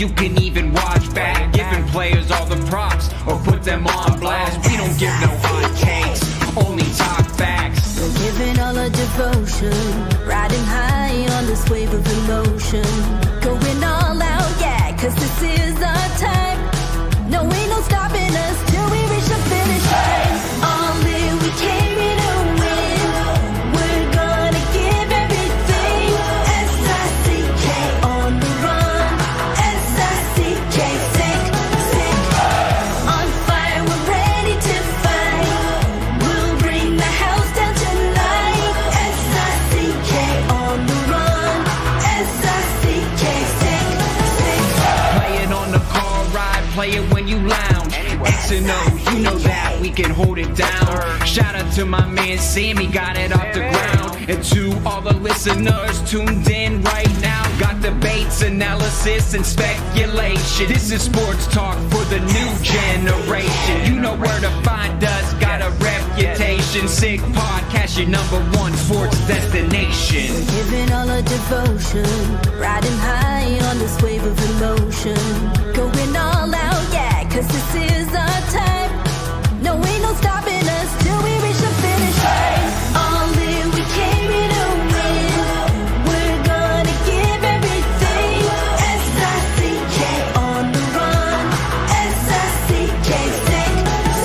you can even watch back. Giving players all the props or put them on blast. We don't give no hot takes, only talk facts. We're giving all our devotion, riding high on this wave of emotion. Going all out, yeah, cause this is our time. No, ain't no stopping us till we reach the finish line. All in, we came here to win. We're gonna give everything. S-I-C-K on the run. S-I-C-K, sick, sick. On fire, we're ready to fight. We'll bring the house down tonight. S-I-C-K on the run. S-I-C-K, sick, sick. Play it on the car ride, play it when you lounge. X and O, you know that we can hold it down. Shout out to my man Sammy, got it off the ground. And to all the listeners tuned in right now, got debates, analysis, and speculation. This is sports talk for the new generation. You know where to find us, got a reputation. Sick podcast, your #1 sports destination. Giving all our devotion, riding high on this wave of emotion. Going all out, yeah, cause this is our time. No, ain't no stopping us till we reach the finish line. All in, we came here to win. We're gonna give everything. S-I-C-K on the run. S-I-C-K, sick,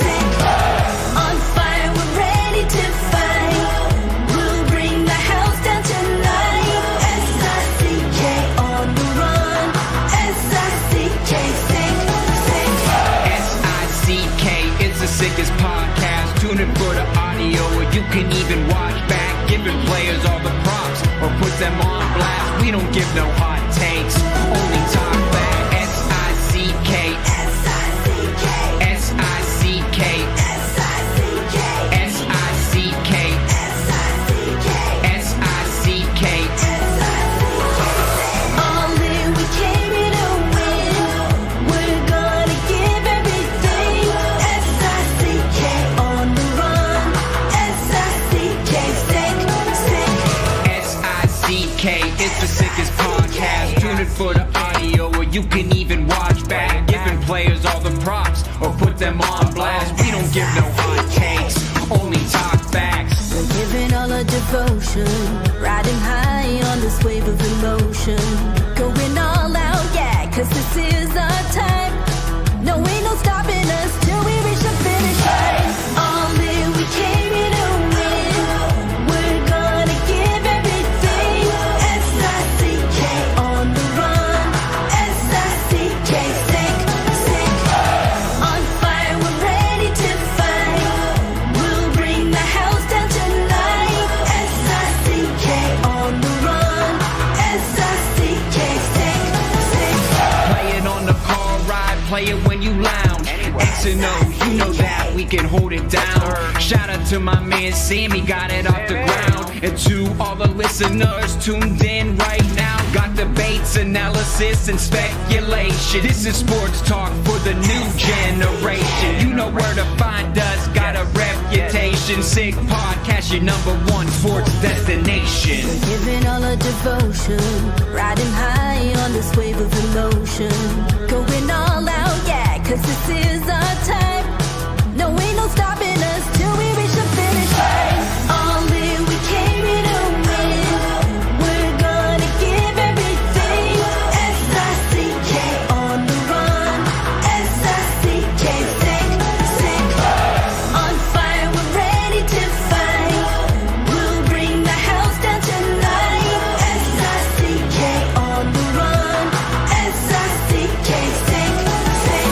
sick. On fire, we're ready to fight. We'll bring the house down tonight. S-I-C-K on the run. S-I-C-K, sick, sick. S-I-C-K is the sickest podcast. Tune in for the audio, or you can even watch back. Giving players all the props or put them on blast. We don't give no hot takes, only talk back. S-I-C-K, S-I-C-K, S-I-C-K, S-I-C-K, S-I-C-K, S-I-C-K, S-I-C-K. all in, we came here to win. We're gonna give everything. S-I-C-K on the run. S-I-C-K, sick, sick. S-I-C-K is the sickest podcast. Tune in for the audio, or you can even watch back. Giving players all the props or put them on blast. We don't give no hot takes, only talk facts. We're giving all our devotion, riding high on this wave of emotion. Going all out, yeah, cause this is our time. No, ain't no stopping us till we reach the finish line. All in, we came here to win. We're gonna give everything. S-I-C-K on the run. S-I-C-K, sick, sick. On fire, we're ready to fight. We'll bring the house down tonight. S-I-C-K on the run. S-I-C-K, sick, sick. Play it on the car ride, play it when you lounge. X and O, you know that we can hold it down. Shout out to my man Sammy, got it off the ground. And to all the listeners tuned in right now, got debates, analysis, and speculation. This is sports talk for the new generation. You know where to find us, got a reputation. Sick podcast, your #1 sports destination. Giving all our devotion, riding high on this wave of emotion. Going all out, yeah, cause this is our time. No, ain't no stopping us till we reach the finish line. All in, we came here to win. We're gonna give everything. S-I-C-K on the run. S-I-C-K, sick, sick. On fire, we're ready to fight. We'll bring the house down tonight. S-I-C-K on the run. S-I-C-K, sick, sick.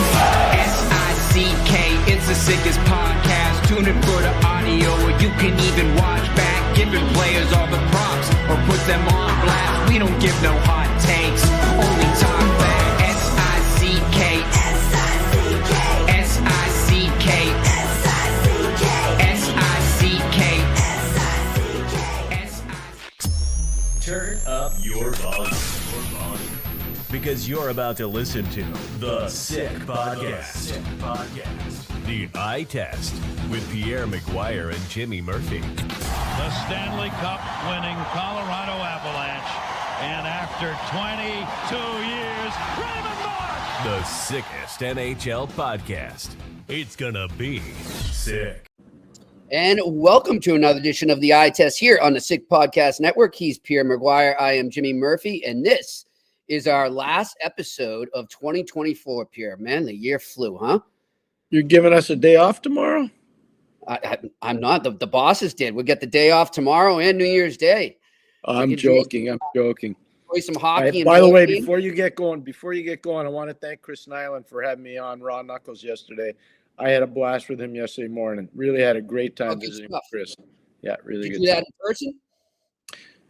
S-I-C-K is the sickest podcast. Tune in for the audio, or you can even watch back. Giving players all the props or put them on blast. We don't give no hot takes, only talk back. S-I-C-K, S-I-C-K, S-I-C-K, S-I-C-K, S-I-C-K, S-I-C-K. Turn up your volume. Because you're about to listen to The Sick Podcast. The Eye Test with Pierre McGuire and Jimmy Murphy. The Stanley Cup winning Colorado Avalanche. And after 22 years, Raymond Moore The sickest NHL podcast. It's gonna be sick. And welcome to another edition of the Eye Test here on the Sick Podcast Network. He's Pierre and McGuire. I am Jimmy Murphy, and this is our last episode of 2024, Pierre. Man, the year flew, huh? You're giving us a day off tomorrow? I'm not. The bosses did. We'll get the day off tomorrow and New Year's Day. I'm joking. Play some hockey. By the way, before you get going, I want to thank Chris Nyland for having me on Raw Knuckles yesterday. I had a blast with him yesterday morning. Really had a great time visiting with Chris. Yeah, really good. Did you do that in person?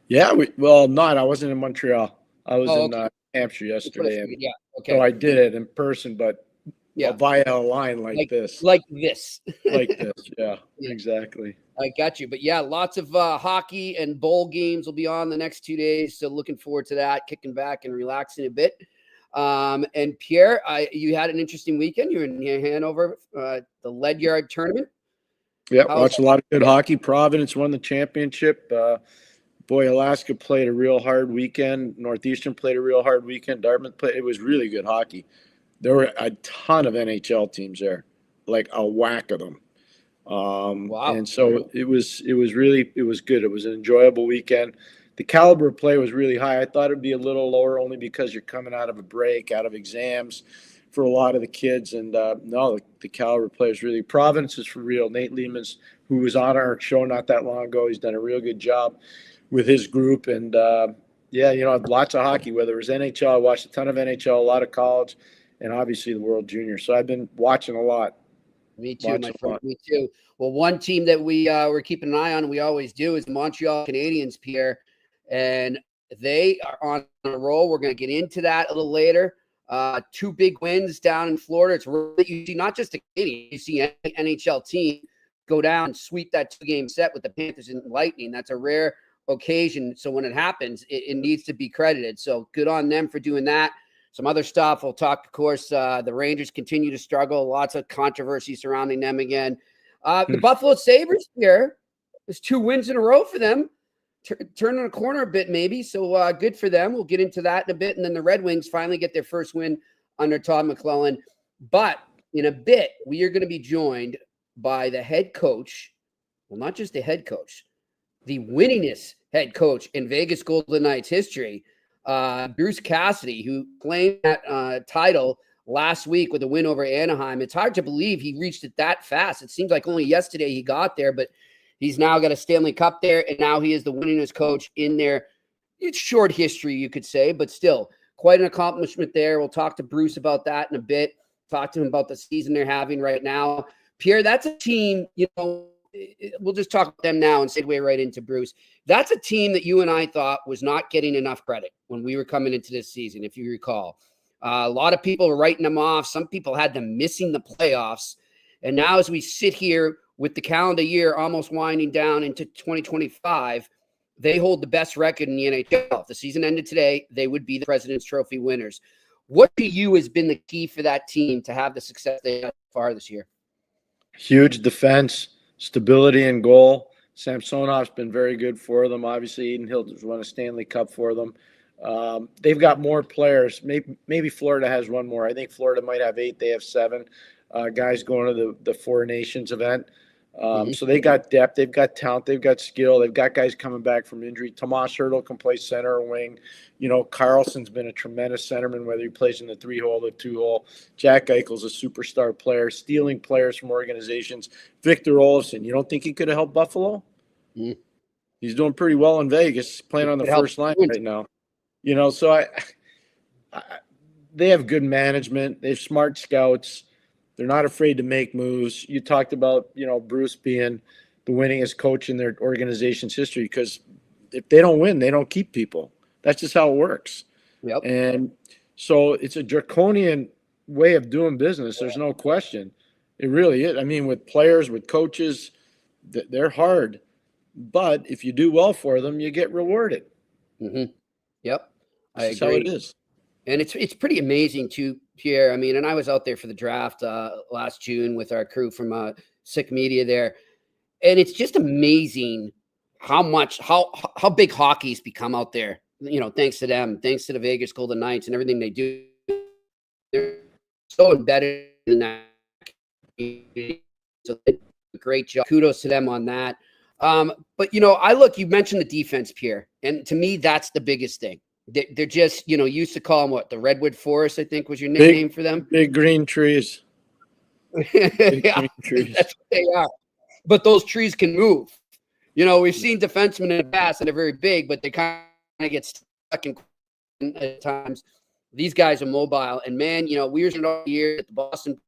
Yeah, I wasn't in Montreal. I was in Hampshire yesterday. Yeah, okay. So I did it in person, but via a line like this. Like this. Like this, yeah, exactly. I got you. But yeah, lots of hockey and bowl games will be on the next 2 days. So looking forward to that, kicking back and relaxing a bit. And Pierre, you had an interesting weekend. You were in Hanover, the Ledyard tournament. Yeah, watched a lot of good hockey. Providence won the championship. Alaska played a real hard weekend. Northeastern played a real hard weekend. Dartmouth played. It was really good hockey. There were a ton of NHL teams there, like a whack of them. Wow. And so it was good. It was an enjoyable weekend. The caliber of play was really high. I thought it'd be a little lower only because you're coming out of a break, out of exams for a lot of the kids. And the caliber of play is really, Providence is for real. Nate Lehman's, who was on our show not that long ago, he's done a real good job with his group. And lots of hockey, whether it was NHL, I watched a ton of NHL, a lot of college, and obviously the World Junior. So I've been watching a lot. Me too, my friend. Me too. Well, one team that we're keeping an eye on, and we always do, is the Montreal Canadiens, Pierre. And they are on a roll. We're going to get into that a little later. 2 big wins down in Florida. It's really, you see not just the Canadiens, you see any NHL team go down and sweep that 2-game set with the Panthers and Lightning. That's a rare occasion. So when it happens, it needs to be credited. So good on them for doing that. Some other stuff. We'll talk, of course, the Rangers continue to struggle. Lots of controversy surrounding them again. The Buffalo Sabres here. There's 2 wins in a row for them. Turning a corner a bit, maybe. So good for them. We'll get into that in a bit. And then the Red Wings finally get their first win under Todd McClellan. But in a bit, we are going to be joined by the head coach. Well, not just the head coach, the winningest head coach in Vegas Golden Knights history, Bruce Cassidy, who claimed that title last week with a win over Anaheim. It's hard to believe he reached it that fast. It seems like only yesterday he got there, but he's now got a Stanley Cup there, and now he is the winningest coach in there. It's short history, you could say, but still quite an accomplishment there. We'll talk to Bruce about that in a bit, talk to him about the season they're having right now. Pierre, that's a team, we'll just talk about them now and segue right into Bruce. That's a team that you and I thought was not getting enough credit when we were coming into this season, if you recall. A lot of people were writing them off. Some people had them missing the playoffs. And now as we sit here with the calendar year almost winding down into 2025, they hold the best record in the NHL. If the season ended today, they would be the President's Trophy winners. What to you has been the key for that team to have the success they had so far this year? Huge defense, stability in goal. Samsonov's been very good for them. Obviously, Eden Hilton's won a Stanley Cup for them. They've got more players. Maybe Florida has one more. I think Florida might have 8. They have 7 guys going to the Four Nations event. So they got depth, they've got talent, they've got skill, they've got guys coming back from injury. Tomas Hertl can play center or wing. Carlson's been a tremendous centerman, whether he plays in the 3-hole or 2-hole. Jack Eichel's a superstar player, stealing players from organizations. Victor Olofsson, you don't think he could have helped Buffalo? He's doing pretty well in Vegas, playing on the first line right now. So they have good management, they have smart scouts. They're not afraid to make moves. You talked about, Bruce being the winningest coach in their organization's history, because if they don't win, they don't keep people. That's just how it works. Yep. And so it's a draconian way of doing business. There's no question. It really is. I mean, with players, with coaches, they're hard. But if you do well for them, you get rewarded. Mm-hmm. Yep. That's how it is. And it's pretty amazing too, Pierre. I mean, and I was out there for the draft last June with our crew from Sick Media there. And it's just amazing how big hockey's become out there, thanks to them, thanks to the Vegas Golden Knights and everything they do. they're so embedded in that community. So they do a great job. Kudos to them on that. But, you mentioned the defense, Pierre, and to me, that's the biggest thing. They're just, used to call them the Redwood Forest, I think was your nickname for them. Big green trees. Big Yeah, green trees. that's what they are. But those trees can move. We've seen defensemen in the past that are very big, but they kind of get stuck in at times. These guys are mobile. And, man, we were all year at the Boston.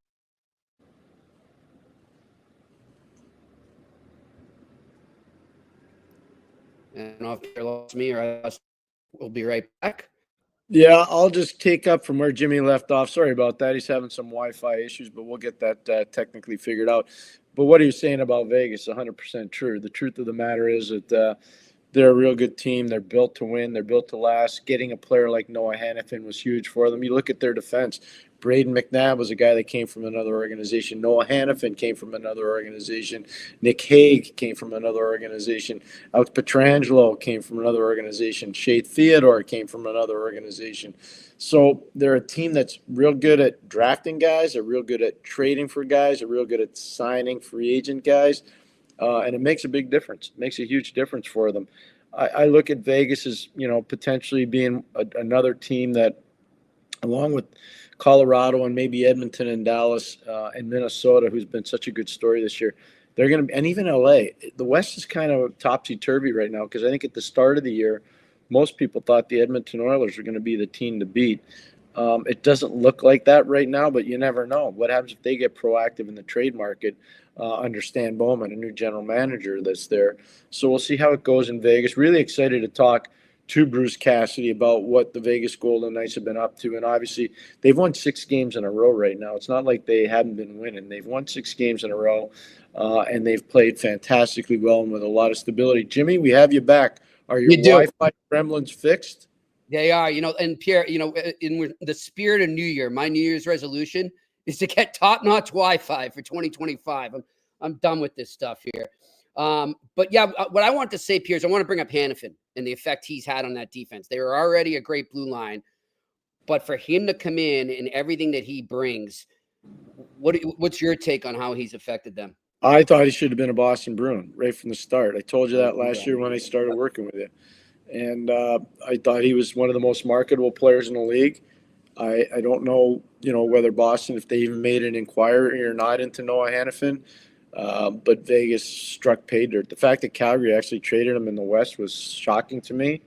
I don't know if you lost me or we'll be right back. Yeah, I'll just take up from where Jimmy left off. Sorry about that. He's having some Wi-Fi issues, but we'll get that technically figured out. But what are you saying about Vegas? 100% true. The truth of the matter is that they're a real good team. They're built to win. They're built to last. Getting a player like Noah Hannafin was huge for them. You look at their defense. Braden McNabb was a guy that came from another organization. Noah Hannafin came from another organization. Nick Hague came from another organization. Alex Pietrangelo came from another organization. Shea Theodore came from another organization. So they're a team that's real good at drafting guys. They're real good at trading for guys. They're real good at signing free agent guys. And it makes a big difference. It makes a huge difference for them. I look at Vegas as, potentially being another team that, along with Colorado and maybe Edmonton and Dallas and Minnesota, who's been such a good story this year, they're going to be, and even LA. The West is kind of topsy-turvy right now because I think at the start of the year, most people thought the Edmonton Oilers were going to be the team to beat. It doesn't look like that right now, but you never know. What happens if they get proactive in the trade market under Stan Bowman, a new general manager that's there? So we'll see how it goes in Vegas. Really excited to talk to Bruce Cassidy about what the Vegas Golden Knights have been up to. And obviously, they've won 6 games in a row right now. It's not like they haven't been winning. They've won 6 games in a row, and they've played fantastically well and with a lot of stability. Jimmy, we have you back. Are your Wi-Fi gremlins fixed? They are, and Pierre, in the spirit of New Year, my New Year's resolution is to get top-notch Wi-Fi for 2025. I'm done with this stuff here. But yeah, what I want to say, Pierre, is I want to bring up Hannafin and the effect he's had on that defense. They were already a great blue line, but for him to come in and everything that he brings, what's your take on how he's affected them? I thought he should have been a Boston Bruin right from the start. I told you that last year when I started working with you. And I thought he was one of the most marketable players in the league. I don't know, whether Boston, if they even made an inquiry or not into Noah Hannafin, but Vegas struck pay dirt. The fact that Calgary actually traded him in the West was shocking to me,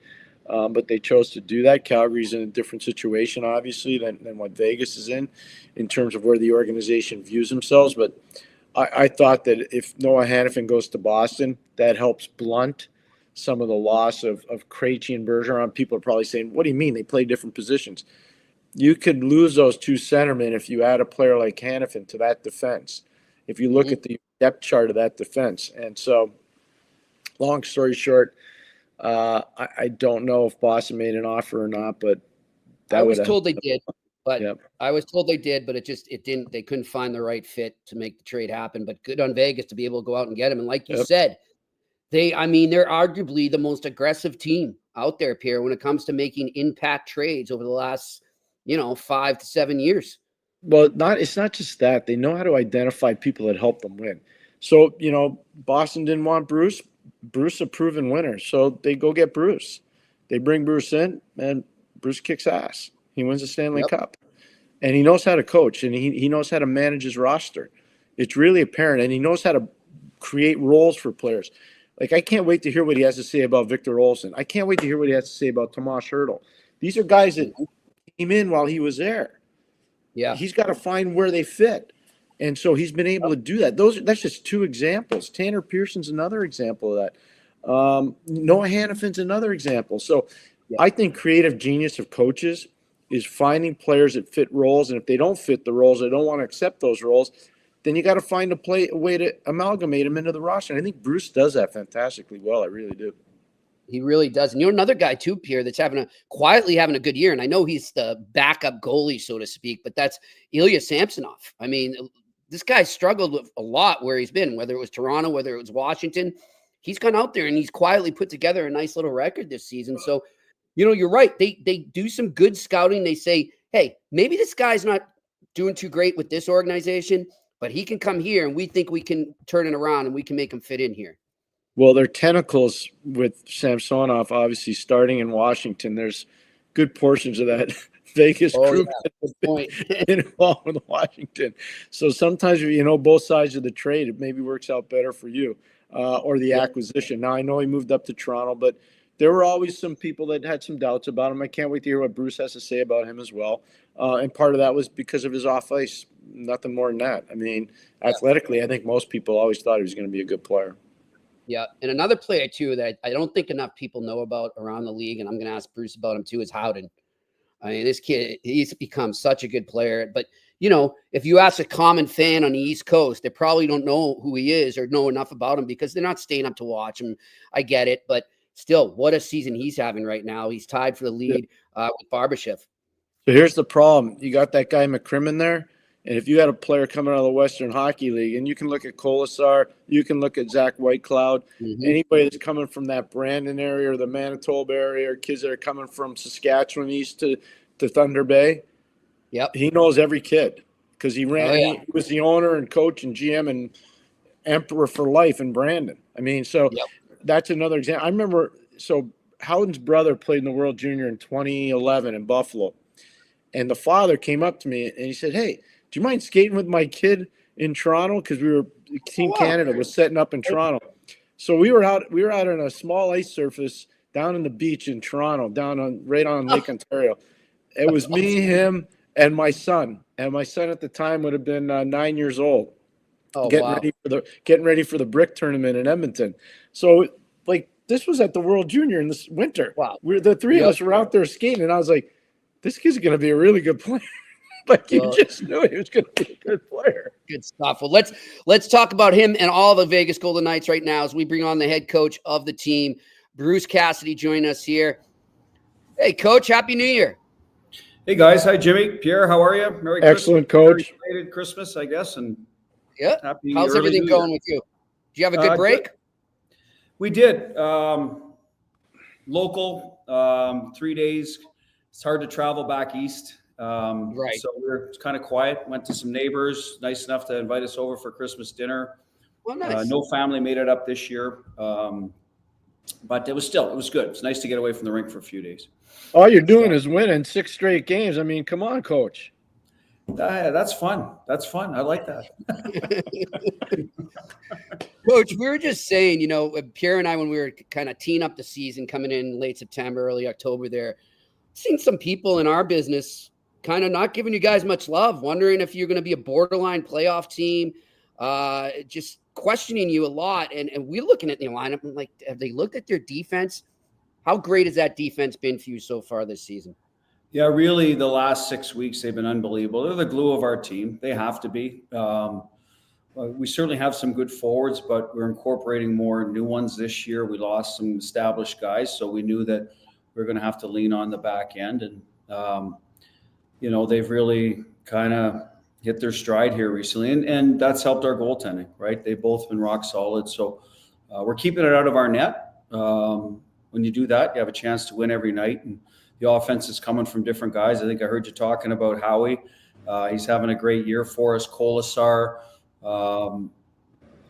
but they chose to do that. Calgary's in a different situation, obviously, than what Vegas is in terms of where the organization views themselves. But I thought that if Noah Hannafin goes to Boston, that helps blunt some of the loss of Krejci and Bergeron. People are probably saying, what do you mean they play different positions? You could lose those 2 centermen if you add a player like Hannafin to that defense, if you look at the depth chart of that defense. And so, long story short, I don't know if Boston made an offer or not, but I was told they did. But yep. I was told they did, but it didn't. They couldn't find the right fit to make the trade happen. But good on Vegas to be able to go out and get him. And like you said, they're arguably the most aggressive team out there, Pierre, when it comes to making impact trades over the last, 5 to 7 years. Well, it's not just that. They know how to identify people that help them win. So, Boston didn't want Bruce. Bruce a proven winner. So they go get Bruce. They bring Bruce in, and Bruce kicks ass. He wins the Stanley Cup. And he knows how to coach, and he knows how to manage his roster. It's really apparent, and he knows how to create roles for players. Like, I can't wait to hear what he has to say about Victor Olsen. I can't wait to hear what he has to say about Tomas Hertl. These are guys that came in while he was there. Yeah. He's got to find where they fit. And so he's been able to do that. That's just 2 examples. Tanner Pearson's another example of that. Noah Hannafin's another example. So I think creative genius of coaches is finding players that fit roles. And if they don't fit the roles, they don't want to accept those roles, then you got to find a way to amalgamate them into the roster. And I think Bruce does that fantastically well. I really do. He really does. And another guy too, Pierre, that's quietly having a good year. And I know he's the backup goalie, so to speak, but that's Ilya Samsonov. I mean, this guy struggled with a lot where he's been, whether it was Toronto, whether it was Washington. He's gone out there and he's quietly put together a nice little record this season. So, you're right. They do some good scouting. They say, hey, maybe this guy's not doing too great with this organization, but he can come here and we think we can turn it around and we can make him fit in here. Well, their tentacles with Samsonov, obviously starting in Washington, there's good portions of that Vegas group involved with Washington. So sometimes, both sides of the trade, it maybe works out better for you or the acquisition. Now, I know he moved up to Toronto, but there were always some people that had some doubts about him. I can't wait to hear what Bruce has to say about him as well. And part of that was because of his off-ice, nothing more than that. I mean, athletically, I think most people always thought he was going to be a good player. Yeah, and another player, too, that I don't think enough people know about around the league, and I'm going to ask Bruce about him, too, is Howden. I mean, this kid, he's become such a good player. But, if you ask a common fan on the East Coast, they probably don't know who he is or know enough about him because they're not staying up to watch him. I get it. But still, what a season he's having right now. He's tied for the lead with Barbashev. So here's the problem. You got that guy McCrimmon there. And if you had a player coming out of the Western Hockey League, and you can look at Colasar, you can look at Zach Whitecloud, anybody that's coming from that Brandon area or the Manitoba area, or kids that are coming from Saskatchewan east to Thunder Bay, he knows every kid because he ran. He was the owner and coach and GM and emperor for life in Brandon. I mean, so that's another example. I remember, Howden's brother played in the World Junior in 2011 in Buffalo, and the father came up to me and he said, "Hey, do you mind skating with my kid in Toronto?" Because Team Canada was setting up in Toronto. So we were out on a small ice surface down on the beach in Toronto, right on Lake Ontario. It was me, him, and my son. And my son at the time would have been 9 years old. Getting ready for the brick tournament in Edmonton. So this was at the World Junior in this winter. Wow. The three of us were out there skating, and I was like, this kid's going to be a really good player. You just knew he was going to be a good player. Good stuff. Well, let's talk about him and all the Vegas Golden Knights right now as we bring on the head coach of the team, Bruce Cassidy, joining us here. Hey, Coach, Happy New Year. Hey, guys. Hi, Jimmy. Pierre, how are you? Merry Excellent, Christmas. Coach. Merry Christmas, I guess. And happy How's everything going with you? Did you have a good break? Good. We did. Local, 3 days. It's hard to travel back east. Right. So it's kind of quiet. Went to some neighbors, nice enough to invite us over for Christmas dinner. Well, nice. No family made it up this year. But it was good. It's nice to get away from the rink for a few days. All you're doing is winning 6 straight games. I mean, come on, Coach. That's fun. I like that. Coach, we were just saying, Pierre and I, when we were kind of teeing up the season coming in late September, early October there, seeing some people in our business kind of not giving you guys much love, wondering if you're going to be a borderline playoff team, just questioning you a lot. And we're looking at the lineup and have they looked at their defense? How great has that defense been for you so far this season? Yeah, really, the last 6 weeks, they've been unbelievable. They're the glue of our team. They have to be. We certainly have some good forwards, but we're incorporating more new ones this year. We lost some established guys, so we knew that we're going to have to lean on the back end. And, they've really kind of hit their stride here recently. And that's helped our goaltending, right? They've both been rock solid. So we're keeping it out of our net. When you do that, you have a chance to win every night. And the offense is coming from different guys. I think I heard you talking about Howie. He's having a great year for us. Colasar.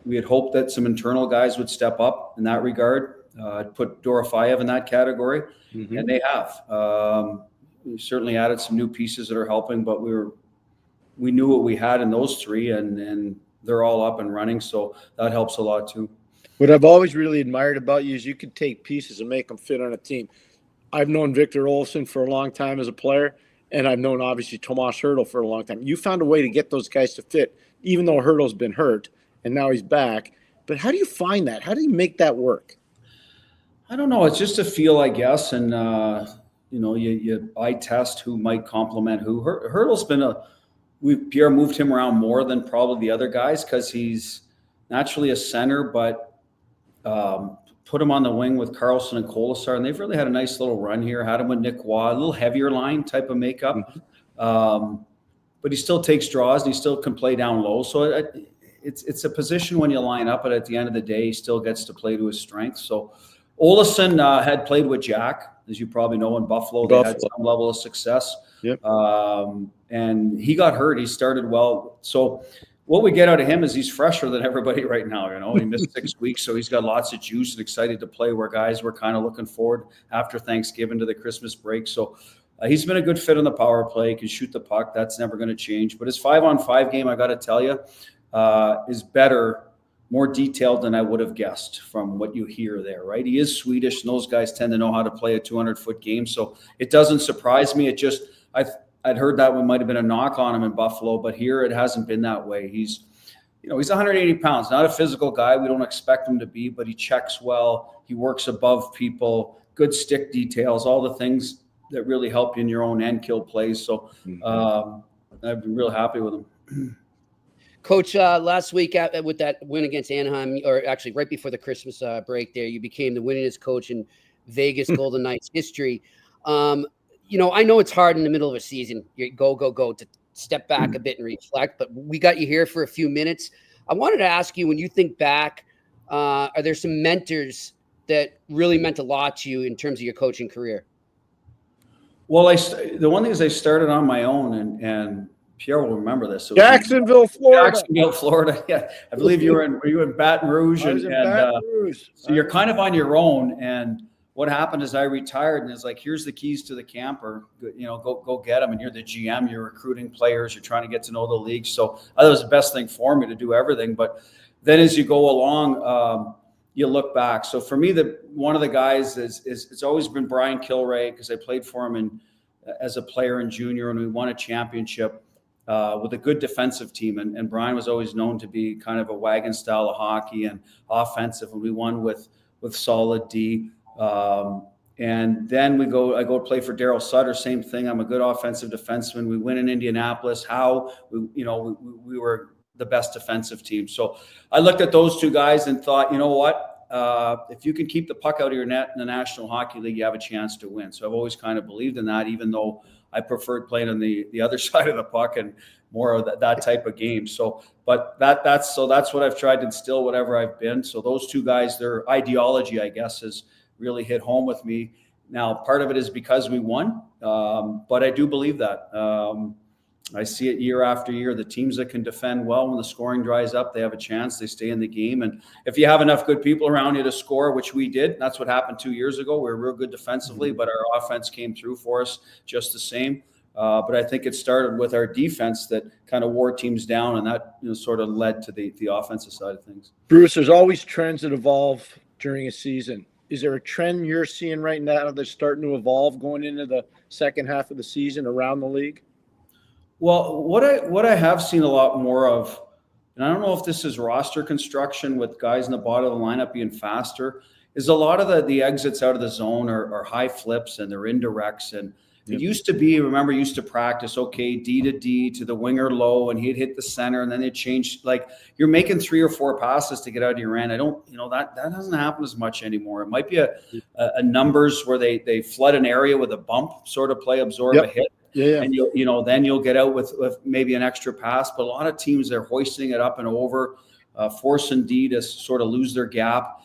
We had hoped that some internal guys would step up in that regard. Put Dorofeyev in that category, and they have. We certainly added some new pieces that are helping, but we knew what we had in those three, and they're all up and running, so that helps a lot too. What I've always really admired about you is you could take pieces and make them fit on a team. I've known Victor Olsen for a long time as a player, and I've known, obviously, Tomas Hertl for a long time. You found a way to get those guys to fit, even though Hertl's been hurt, and now he's back. But how do you find that? How do you make that work? I don't know. It's just a feel, I guess, and you eye test who might complement who. Hertl's been Pierre moved him around more than probably the other guys because he's naturally a center, but put him on the wing with Carlson and Colasar, and they've really had a nice little run here. Had him with Nick Waugh, a little heavier line type of makeup, but he still takes draws and he still can play down low. So it's a position when you line up, but at the end of the day, he still gets to play to his strengths. So Olesen had played with Jack, as you probably know, in Buffalo. They had some level of success. Yep. And he got hurt. He started well. So what we get out of him is he's fresher than everybody right now. He missed 6 weeks, so he's got lots of juice and excited to play, where guys were kind of looking forward after Thanksgiving to the Christmas break. So he's been a good fit on the power play. He can shoot the puck. That's never going to change. But his 5-on-5 game, I got to tell you, is better, more detailed than I would have guessed from what you hear there, right? He is Swedish, and those guys tend to know how to play a 200-foot game. So it doesn't surprise me. It just, I'd heard that one might have been a knock on him in Buffalo, but here it hasn't been that way. He's 180 pounds, not a physical guy. We don't expect him to be, but he checks well. He works above people, good stick details, all the things that really help you in your own end kill plays. So I've been real happy with him. Coach, last week with that win against Anaheim, or actually right before the Christmas break there, you became the winningest coach in Vegas Golden Knights history. I know it's hard in the middle of a season. You go to step back a bit and reflect, but we got you here for a few minutes. I wanted to ask you, when you think back, are there some mentors that really meant a lot to you in terms of your coaching career? Well, the one thing is I started on my own, and Pierre will remember this. Jacksonville, Florida. Yeah, I believe you were in Baton Rouge, I was in Baton Rouge. So you're kind of on your own. And what happened is I retired, and it's like, here's the keys to the camper. Go get them. And you're the GM. You're recruiting players. You're trying to get to know the league. So I thought it was the best thing for me to do everything. But then as you go along, you look back. So for me, one of the guys is it's always been Brian Kilray, because I played for him as a player in junior, and we won a championship with a good defensive team. And Brian was always known to be kind of a wagon style of hockey and offensive. And we won with solid D. And then I go play for Daryl Sutter. Same thing. I'm a good offensive defenseman. We win in Indianapolis. We were the best defensive team. So I looked at those two guys and thought, you know what? If you can keep the puck out of your net in the National Hockey League, you have a chance to win. So I've always kind of believed in that, even though I preferred playing on the other side of the puck and more of that type of game. So, but that's what I've tried to instill whatever I've been. So those two guys, their ideology, I guess, has really hit home with me. Now, part of it is because we won, but I do believe that. I see it year after year. The teams that can defend well, when the scoring dries up, they have a chance. They stay in the game. And if you have enough good people around you to score, which we did, that's what happened 2 years ago. We were real good defensively, but our offense came through for us just the same. But I think it started with our defense that kind of wore teams down, and that sort of led to the offensive side of things. Bruce, there's always trends that evolve during a season. Is there a trend you're seeing right now that's starting to evolve going into the second half of the season around the league? Well, what I have seen a lot more of, and I don't know if this is roster construction with guys in the bottom of the lineup being faster, is a lot of the exits out of the zone are high flips and they're indirects. And it used to be, remember, used to practice, okay, D to D to the winger low, and he'd hit the center, and then they'd change. Like, you're making 3 or 4 passes to get out of your end. I don't, that doesn't happen as much anymore. It might be a numbers where they flood an area with a bump sort of play, absorb a hit. Yeah. And then you'll get out with maybe an extra pass. But a lot of teams are hoisting it up and over, forcing D to sort of lose their gap,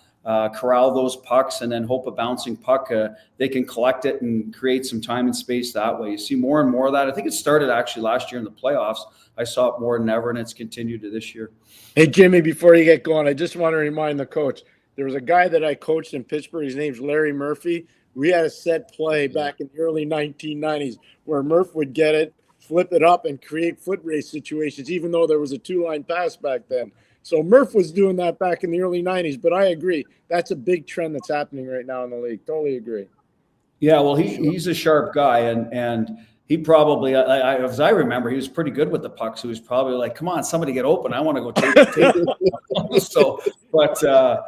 corral those pucks, and then hope a bouncing puck, they can collect it and create some time and space that way. You see more and more of that. I think it started actually last year in the playoffs. I saw it more than ever, and it's continued to this year. Hey, Jimmy, before you get going, I just want to remind the coach, there was a guy that I coached in Pittsburgh. His name's Larry Murphy. We had a set play back in the early 1990s where Murph would get it, flip it up, and create foot race situations, even though there was a 2-line pass back then. So Murph was doing that back in the early 90s, but I agree. That's a big trend that's happening right now in the league. Totally agree. Yeah, well, he's a sharp guy, and he probably, as I remember, he was pretty good with the pucks. He was probably like, come on, somebody get open. I want to go take it. So, but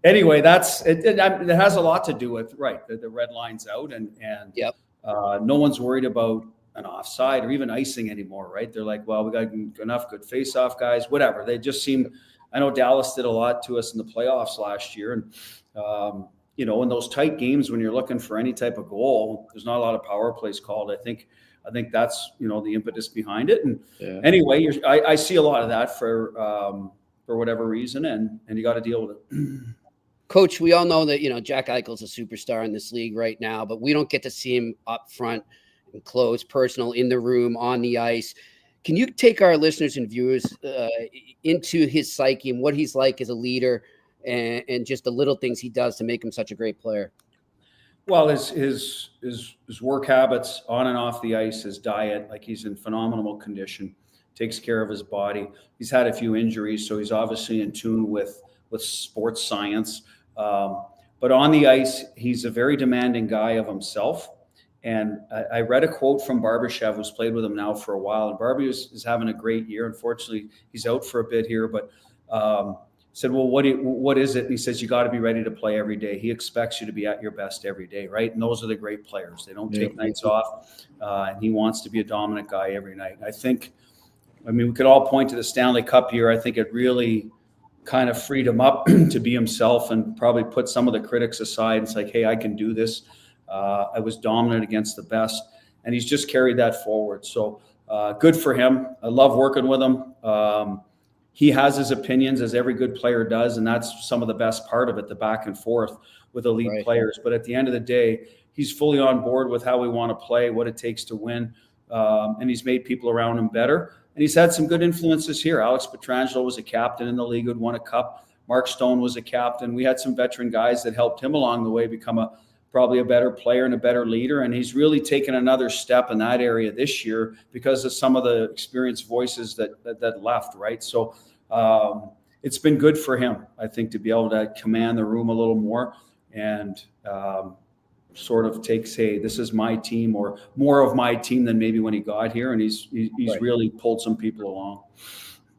anyway, it has a lot to do with, right, the red line's out, and no one's worried about an offside or even icing anymore, right? They're like, well, we got enough good face-off guys, whatever. They just seem, I know Dallas did a lot to us in the playoffs last year. And, in those tight games when you're looking for any type of goal, there's not a lot of power plays called. I think that's, the impetus behind it. And anyway, I see a lot of that for whatever reason, and you got to deal with it. Coach, we all know that, Jack Eichel's a superstar in this league right now, but we don't get to see him up front close, personal, in the room, on the ice. Can you take our listeners and viewers into his psyche and what he's like as a leader, and just the little things he does to make him such a great player? Well, his work habits on and off the ice, his diet, like he's in phenomenal condition, takes care of his body. He's had a few injuries, so he's obviously in tune with sports science. But on the ice, he's a very demanding guy of himself. And I read a quote from Barbashev, who's played with him now for a while. And Barbie is having a great year. Unfortunately, he's out for a bit here, but said, well, what is it? And he says, you got to be ready to play every day. He expects you to be at your best every day, right? And those are the great players. They don't take nights off. And he wants to be a dominant guy every night. I mean, we could all point to the Stanley Cup year. I think it really kind of freed him up to be himself and probably put some of the critics aside. It's like, hey, I can do this. I was dominant against the best, and he's just carried that forward. So good for him. I love working with him. He has his opinions, as every good player does, and that's some of the best part of it, the back and forth with elite players. But at the end of the day, he's fully on board with how we want to play, what it takes to win, and he's made people around him better. And he's had some good influences here. Alex Pietrangelo was a captain in the league who'd won a cup. Mark Stone was a captain. We had some veteran guys that helped him along the way become probably a better player and a better leader. And he's really taken another step in that area this year because of some of the experienced voices that left, right? So it's been good for him, I think, to be able to command the room a little more and sort of takes, hey, this is my team, or more of my team than maybe when he got here. And he's really pulled some people along.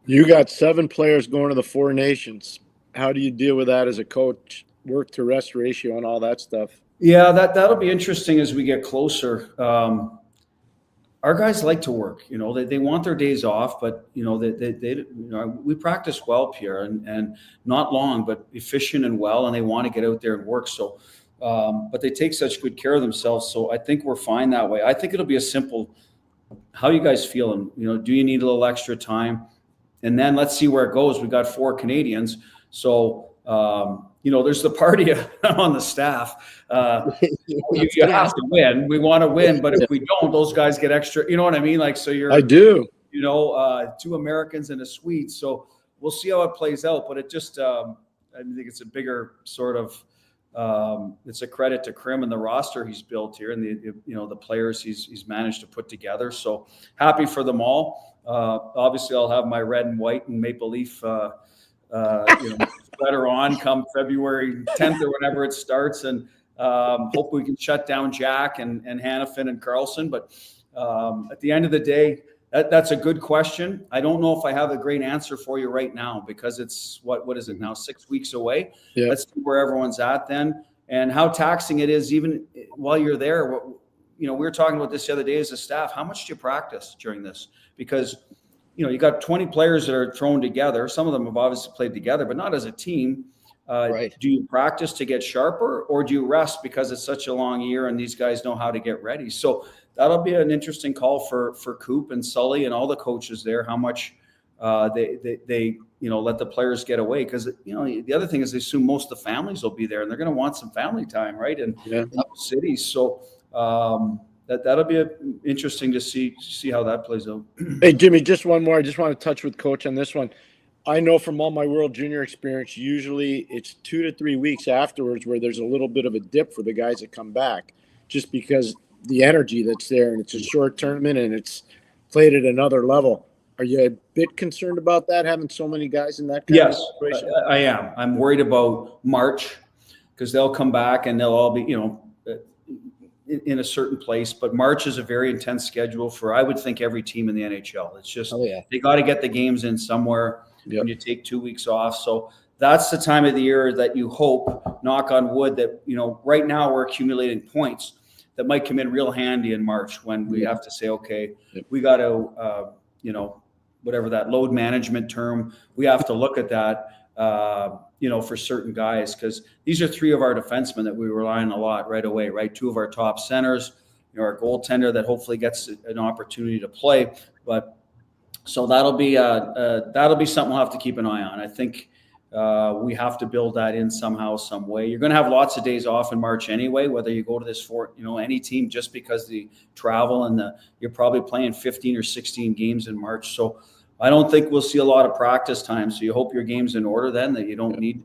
You got 7 players going to the 4 nations. How do you deal with that as a coach? Work to rest ratio and all that stuff. Yeah, that'll be interesting as we get closer. Our guys like to work, they want their days off, but they we practice well, Pierre, and not long, but efficient and well, and they want to get out there and work. So, but they take such good care of themselves. So I think we're fine that way. I think it'll be a simple, how you guys feeling? Do you need a little extra time? And then let's see where it goes. We got 4 Canadians. So, there's the party on the staff. You have to win. We want to win, but if we don't, those guys get extra. You know what I mean? Like, so I do. 2 Americans in a suite. So we'll see how it plays out. But it just, I think it's a bigger sort of. It's a credit to Krim and the roster he's built here, and the players he's managed to put together. So happy for them all. Obviously, I'll have my red and white and maple leaf. Sweater on come February 10th or whenever it starts, and hope we can shut down Jack and Hannafin and Carlson. But at the end of the day, that's a good question. I don't know if I have a great answer for you right now, because it's what is it now, 6 weeks away. Yeah. Let's see where everyone's at then, and how taxing it is even while you're there. We were talking about this the other day as a staff. How much do you practice during this? Because you got 20 players that are thrown together. Some of them have obviously played together, but not as a team. Right. Do you practice to get sharper, or do you rest because it's such a long year and these guys know how to get ready? So that'll be an interesting call for Coop and Sully and all the coaches there, how much they let the players get away. Because, the other thing is they assume most of the families will be there, and they're going to want some family time, right? And cities. So that'll be interesting to see how that plays out. Hey, Jimmy, just one more. I just want to touch with Coach on this one. I know from all my World Junior experience, usually it's 2 to 3 weeks afterwards where there's a little bit of a dip for the guys that come back, just because the energy that's there, and it's a short tournament and it's played at another level. Are you a bit concerned about that, having so many guys in that kind of situation? Yes, I am. I'm worried about March, because they'll come back and they'll all be, in a certain place. But March is a very intense schedule for, I would think, every team in the NHL. It's just, they got to get the games in somewhere when you take 2 weeks off. So that's the time of the year that you hope, knock on wood, that, right now we're accumulating points that might come in real handy in March, when we have to say, okay, we got to, whatever that load management term, we have to look at that, for certain guys, because these are 3 of our defensemen that we rely on a lot right away, right? 2 of our top centers, our goaltender that hopefully gets an opportunity to play. But so that'll be something we'll have to keep an eye on. I think We have to build that in somehow, some way. You're going to have lots of days off in March anyway, whether you go to this any team, just because the travel and you're probably playing 15 or 16 games in March. So I don't think we'll see a lot of practice time. So you hope your game's in order then, that you don't need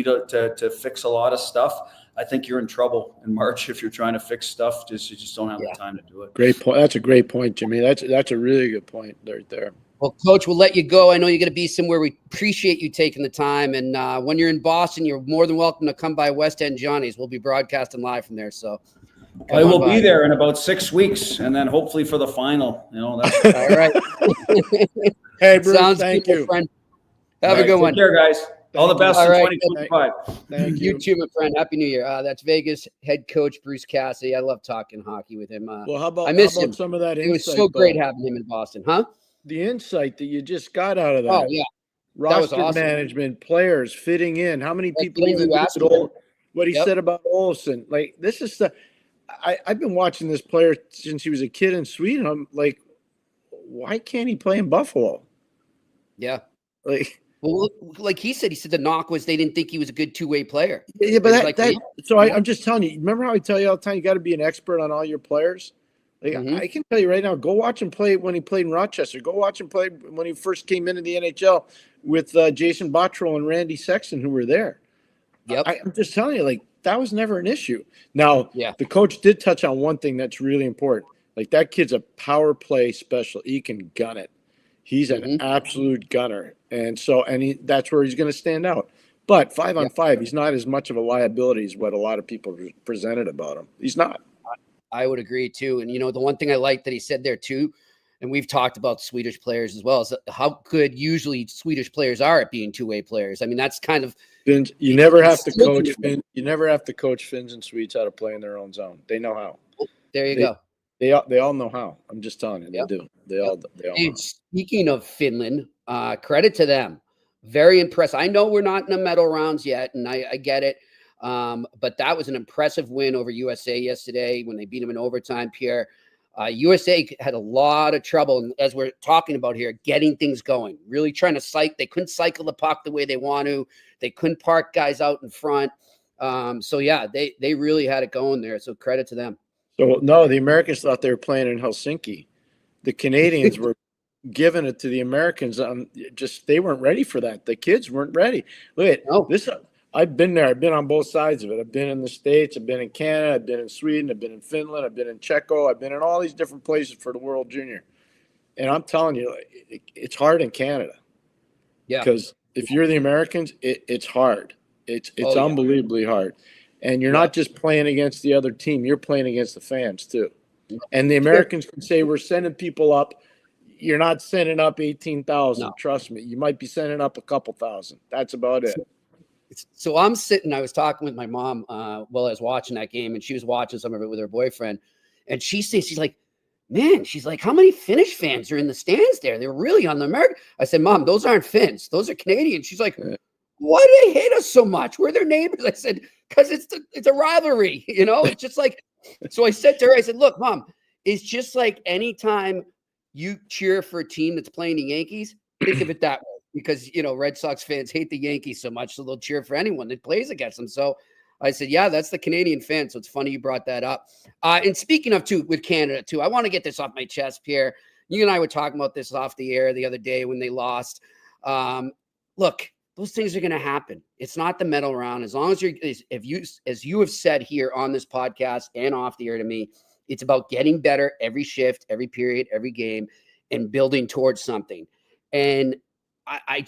to fix a lot of stuff. I think you're in trouble in March if you're trying to fix stuff. You just don't have the time to do it. Great point. That's a great point, Jimmy. That's a really good point right there. Well, Coach, we'll let you go. I know you're going to be somewhere. We appreciate you taking the time. And when you're in Boston, you're more than welcome to come by West End Johnny's. We'll be broadcasting live from there. So I will be there in about 6 weeks, and then hopefully for the final. That's all right. Hey, Bruce, Sounds thank good, you. Friend. Have a good one. Take care, guys. All the best in 2025. Thank You too, my friend. Happy New Year. That's Vegas head coach Bruce Cassidy. I love talking hockey with him. Well, how about, I miss him. some of that insight? It was so great having him in Boston, huh? The insight that you just got out of that. Oh, yeah. Roster awesome. management, players fitting in. How many people even asked what he said about Olsen? Like, this is I've been watching this player since he was a kid in Sweden. I'm like, why can't he play in Buffalo? Yeah. Well, like he said the knock was they didn't think he was a good two-way player. Yeah, but I'm just telling you. Remember how I tell you all the time, you got to be an expert on all your players? Like, I can tell you right now, go watch him play when he played in Rochester. Go watch him play when he first came into the NHL with Jason Botterill and Randy Sexton, who were there. Yep. I'm just telling you, like, that was never an issue. Now, the coach did touch on one thing that's really important. Like, that kid's a power play special. He can gun it. He's an absolute gunner. And so, that's where he's going to stand out. But 5-on-5, he's not as much of a liability as what a lot of people presented about him. He's not. I would agree too. And, the one thing I like that he said there too, and we've talked about Swedish players as well, is how good usually Swedish players are at being two-way players. I mean, that's kind of Finns. You never have to coach Finns. You never have to coach Finns and Swedes how to play in their own zone. They know how. There you go. They all know how. I'm just telling you, they do. They all know. Speaking of Finland, credit to them. Very impressed. I know we're not in the medal rounds yet, and I get it. But that was an impressive win over USA yesterday when they beat them in overtime, Pierre. USA had a lot of trouble, as we're talking about here, getting things going, really trying to they couldn't cycle the puck the way they want to. They couldn't park guys out in front. They really had it going there. So credit to them. So, no, the Americans thought they were playing in Helsinki. The Canadians were giving it to the Americans. They weren't ready for that. The kids weren't ready. Look at this. I've been there. I've been on both sides of it. I've been in the States. I've been in Canada. I've been in Sweden. I've been in Finland. I've been in Czechia. I've been in all these different places for the World Junior. And I'm telling you, it's hard in Canada. Yeah. Because if you're the Americans, it's hard. It's unbelievably hard. And you're not just playing against the other team. You're playing against the fans, too. And the Americans can say, we're sending people up. You're not sending up 18,000. No. Trust me. You might be sending up a couple thousand. That's about it. So I'm sitting, I was talking with my mom while I was watching that game, and she was watching some of it with her boyfriend. And she's like, man, how many Finnish fans are in the stands there? They're really on the American. I said, Mom, those aren't Finns. Those are Canadians. She's like, why do they hate us so much? We're their neighbors. I said, because it's a rivalry, It's just like, so I said to her, I said, look, Mom, it's just like anytime you cheer for a team that's playing the Yankees, think of it that way. Because, Red Sox fans hate the Yankees so much, so they'll cheer for anyone that plays against them. So I said, yeah, that's the Canadian fan. So it's funny you brought that up. And speaking of, too, with Canada, too, I want to get this off my chest, Pierre. You and I were talking about this off the air the other day when they lost. Look, those things are going to happen. It's not the medal round. As long as as you have said here on this podcast and off the air to me, it's about getting better every shift, every period, every game, and building towards something. And I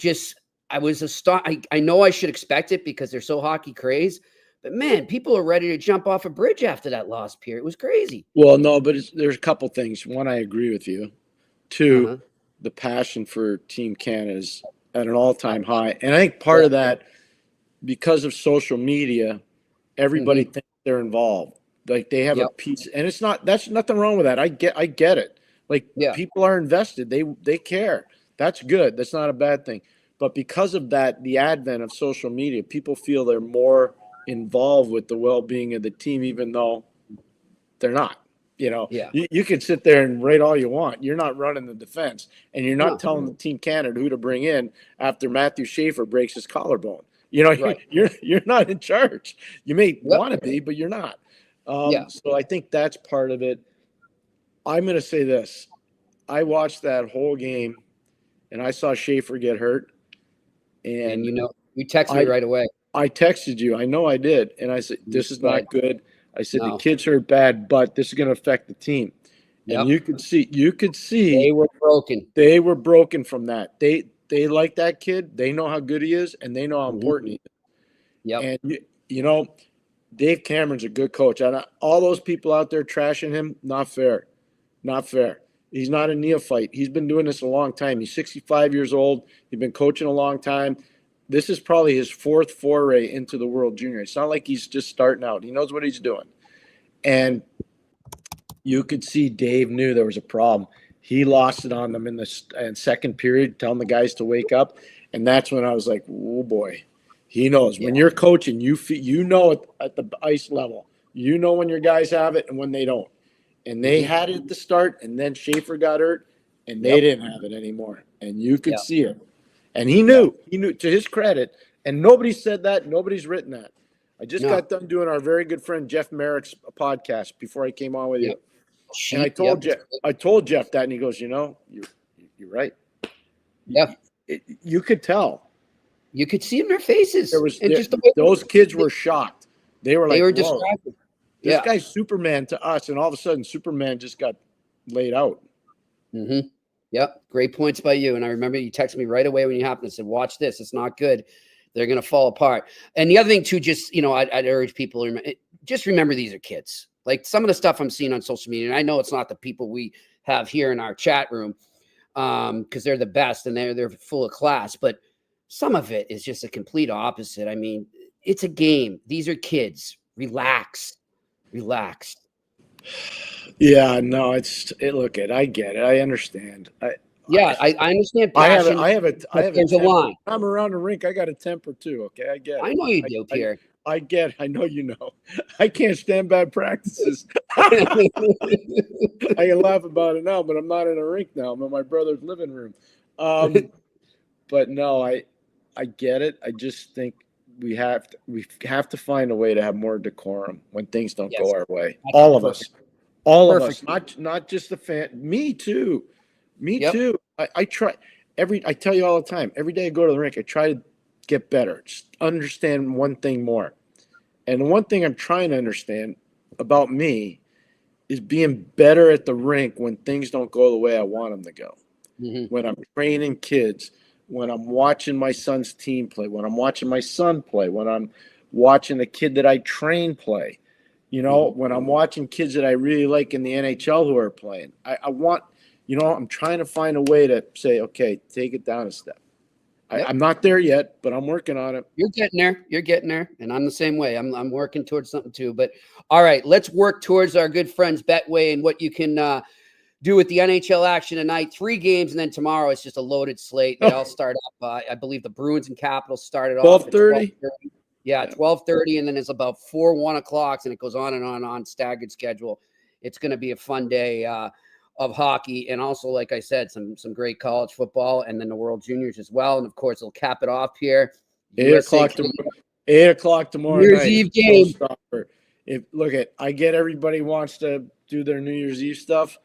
was astonished. I know I should expect it because they're so hockey crazed, but man, people are ready to jump off a bridge after that loss, Pierre. It was crazy. Well, no, but there's a couple things. One, I agree with you. Two, the passion for Team Canada is at an all-time high. And I think part of that, because of social media, everybody thinks they're involved. Like they have a piece, and that's nothing wrong with that. I get it. Like people are invested. They care. That's good. That's not a bad thing. But because of that, the advent of social media, people feel they're more involved with the well-being of the team, even though they're not. Yeah. You can sit there and rate all you want. You're not running the defense, and you're not telling the Team Canada who to bring in after Matthew Schaefer breaks his collarbone. Right. You're not in charge. You may want to be, but you're not. So I think that's part of it. I'm going to say this. I watched that whole game, and I saw Schaefer get hurt. And you texted me right away. I texted you. I know I did. And I said, this is not good. I said, the kid's hurt bad, but this is going to affect the team. And you could see they were broken. They were broken from that. They like that kid. They know how good he is, and they know how important he is. Yep. And, Dave Cameron's a good coach. And all those people out there trashing him, not fair. Not fair. He's not a neophyte. He's been doing this a long time. He's 65 years old. He's been coaching a long time. This is probably his fourth foray into the World Junior. It's not like he's just starting out. He knows what he's doing. And you could see Dave knew there was a problem. He lost it on them in the second period, telling the guys to wake up. And that's when I was like, oh, boy. He knows. When you're coaching, you know it at the ice level. You know when your guys have it and when they don't. And they had it at the start, and then Schaefer got hurt, and they didn't have it anymore. And you could see it. And he knew. He knew, to his credit. And nobody said that. Nobody's written that. I just got done doing our very good friend Jeff Merrick's podcast before I came on with you. And I told Jeff that, and he goes, you're right. Yeah. You could tell. You could see in their faces. Those kids were shocked. They were like, they were distracted. This guy's Superman to us, and all of a sudden Superman just got laid out. Mm-hmm. Yep. Great points by you. And I remember you texted me right away when you happened and said, watch this. It's not good. They're going to fall apart. And the other thing too, just, I'd urge people to just remember these are kids. Like some of the stuff I'm seeing on social media, and I know it's not the people we have here in our chat room because they're the best and they're full of class, but some of it is just a complete opposite. I mean, it's a game. These are kids. Relax. Yeah, no, look, I get it. I understand. I understand. Passion, I have a there's a line. I'm around the rink. I got a temper too. Okay, I get it. I know you do, Pierre. I get it. I know you know. I can't stand bad practices. I can laugh about it now, but I'm not in a rink now. I'm in my brother's living room. But no, I get it. I just think we have to find a way to have more decorum when things don't go our way. All of us, not just the fan. Me too. I try I tell you all the time, every day I go to the rink, I try to get better. Just understand one thing more. And the one thing I'm trying to understand about me is being better at the rink when things don't go the way I want them to go. Mm-hmm. When I'm training kids, when I'm watching my son's team play, when I'm watching my son play, when I'm watching the kid that I train play, when I'm watching kids that I really like in the NHL who are playing, I want, I'm trying to find a way to say, okay, take it down a step. I'm not there yet, but I'm working on it. You're getting there. And I'm the same way. I'm working towards something too. But all right, let's work towards our good friends Betway and what you can do with the NHL action tonight. 3 games, and then tomorrow it's just a loaded slate. They all start up. I believe the Bruins and Capitals started off at 12:30. Yeah, 12:30, and then it's about 1 o'clock, and it goes on and on staggered schedule. It's going to be a fun day of hockey, and also, like I said, some great college football, and then the World Juniors as well. And of course, it'll cap it off here. 8 o'clock tomorrow. New Year's Eve game. I get everybody wants to do their New Year's Eve stuff.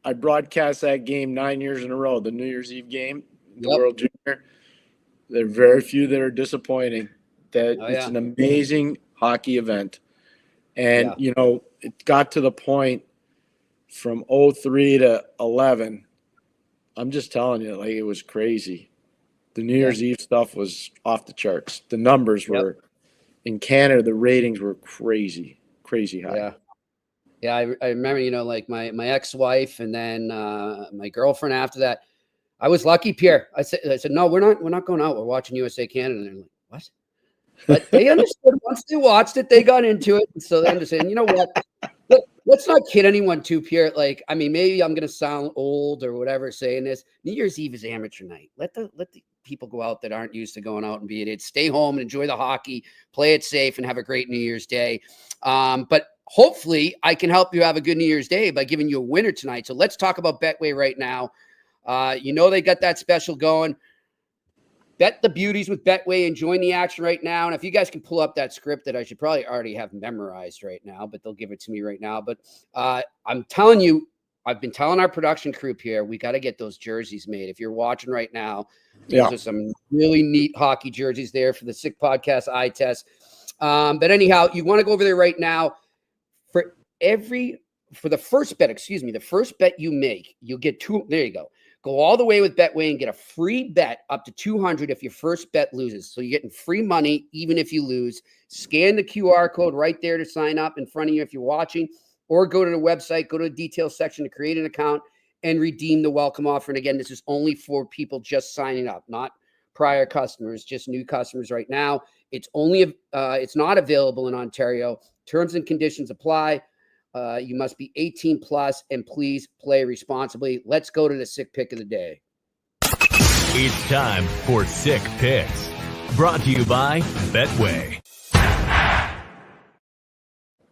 I broadcast that game 9 years in a row, the New Year's Eve game, the World Junior. There are very few that are disappointing. It's an amazing hockey event. And, it got to the point from 03 to 11. I'm just telling you, like, it was crazy. The New Year's Eve stuff was off the charts. The numbers were in Canada, the ratings were crazy high. Yeah. Yeah, I remember, like my ex-wife and then my girlfriend after that. I was lucky, Pierre. I said, no, we're not going out. We're watching USA Canada. And they're like, what? But they understood once they watched it, they got into it. And so they understand, you know what? Let's not kid anyone too, Pierre. Like, I mean, maybe I'm going to sound old or whatever saying this. New Year's Eve is amateur night. Let the people go out that aren't used to going out and be idiots. Stay home and enjoy the hockey, play it safe, and have a great New Year's Day. But hopefully I can help you have a good New Year's Day by giving you a winner tonight. So let's talk about Betway right now. They got that special going. Bet the beauties with Betway and join the action right now. And if you guys can pull up that script that I should probably already have memorized right now, but they'll give it to me right now. But I'm telling you, I've been telling our production crew here, we got to get those jerseys made. If you're watching right now, those are some really neat hockey jerseys there for the Sick Podcast eye test. But anyhow, you want to go over there right now. For the first bet you make, you'll get two. There you go. Go all the way with Betway and get a free bet up to $200 if your first bet loses. So you're getting free money even if you lose. Scan the QR code right there to sign up in front of you if you're watching, or go to the website, go to the details section to create an account and redeem the welcome offer. And again, this is only for people just signing up, not prior customers, just new customers right now. It's not available in Ontario. Terms and conditions apply. You must be 18 plus, and please play responsibly. Let's go to the sick pick of the day. It's time for Sick Picks, brought to you by Betway.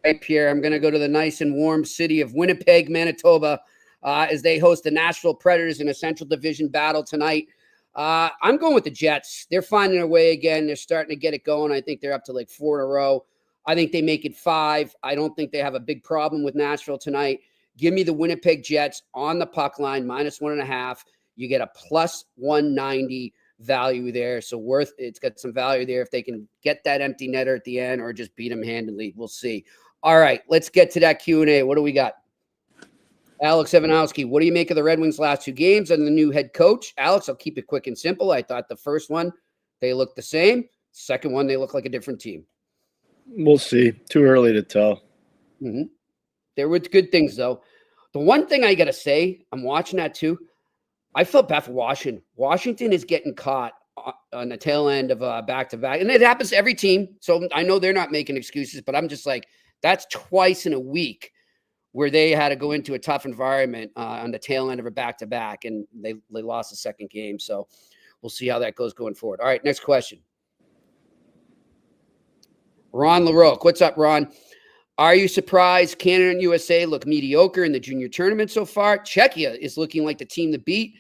Hey, Pierre, I'm going to go to the nice and warm city of Winnipeg, Manitoba, as they host the Nashville Predators in a Central Division battle tonight. I'm going with the Jets. They're finding their way again. They're starting to get it going. I think they're up to like 4 in a row. I think they make it 5. I don't think they have a big problem with Nashville tonight. Give me the Winnipeg Jets on the puck line, -1.5. You get a +190 value there. So it's got some value there if they can get that empty netter at the end or just beat them handily. We'll see. All right, let's get to that Q&A. What do we got? Alex Evanowski, what do you make of the Red Wings' last 2 games and the new head coach? Alex, I'll keep it quick and simple. I thought the first one, they looked the same. Second one, they look like a different team. We'll see. Too early to tell. Mm-hmm. There were good things, though. The one thing I got to say, I'm watching that too. I felt bad for Washington. Washington is getting caught on the tail end of back-to-back. And it happens to every team. So I know they're not making excuses, but I'm just like, that's twice in a week where they had to go into a tough environment on the tail end of a back-to-back, and they lost the second game. So we'll see how that goes going forward. All right, next question. Ron LaRoque. What's up, Ron? Are you surprised Canada and USA look mediocre in the junior tournament so far? Czechia is looking like the team to beat.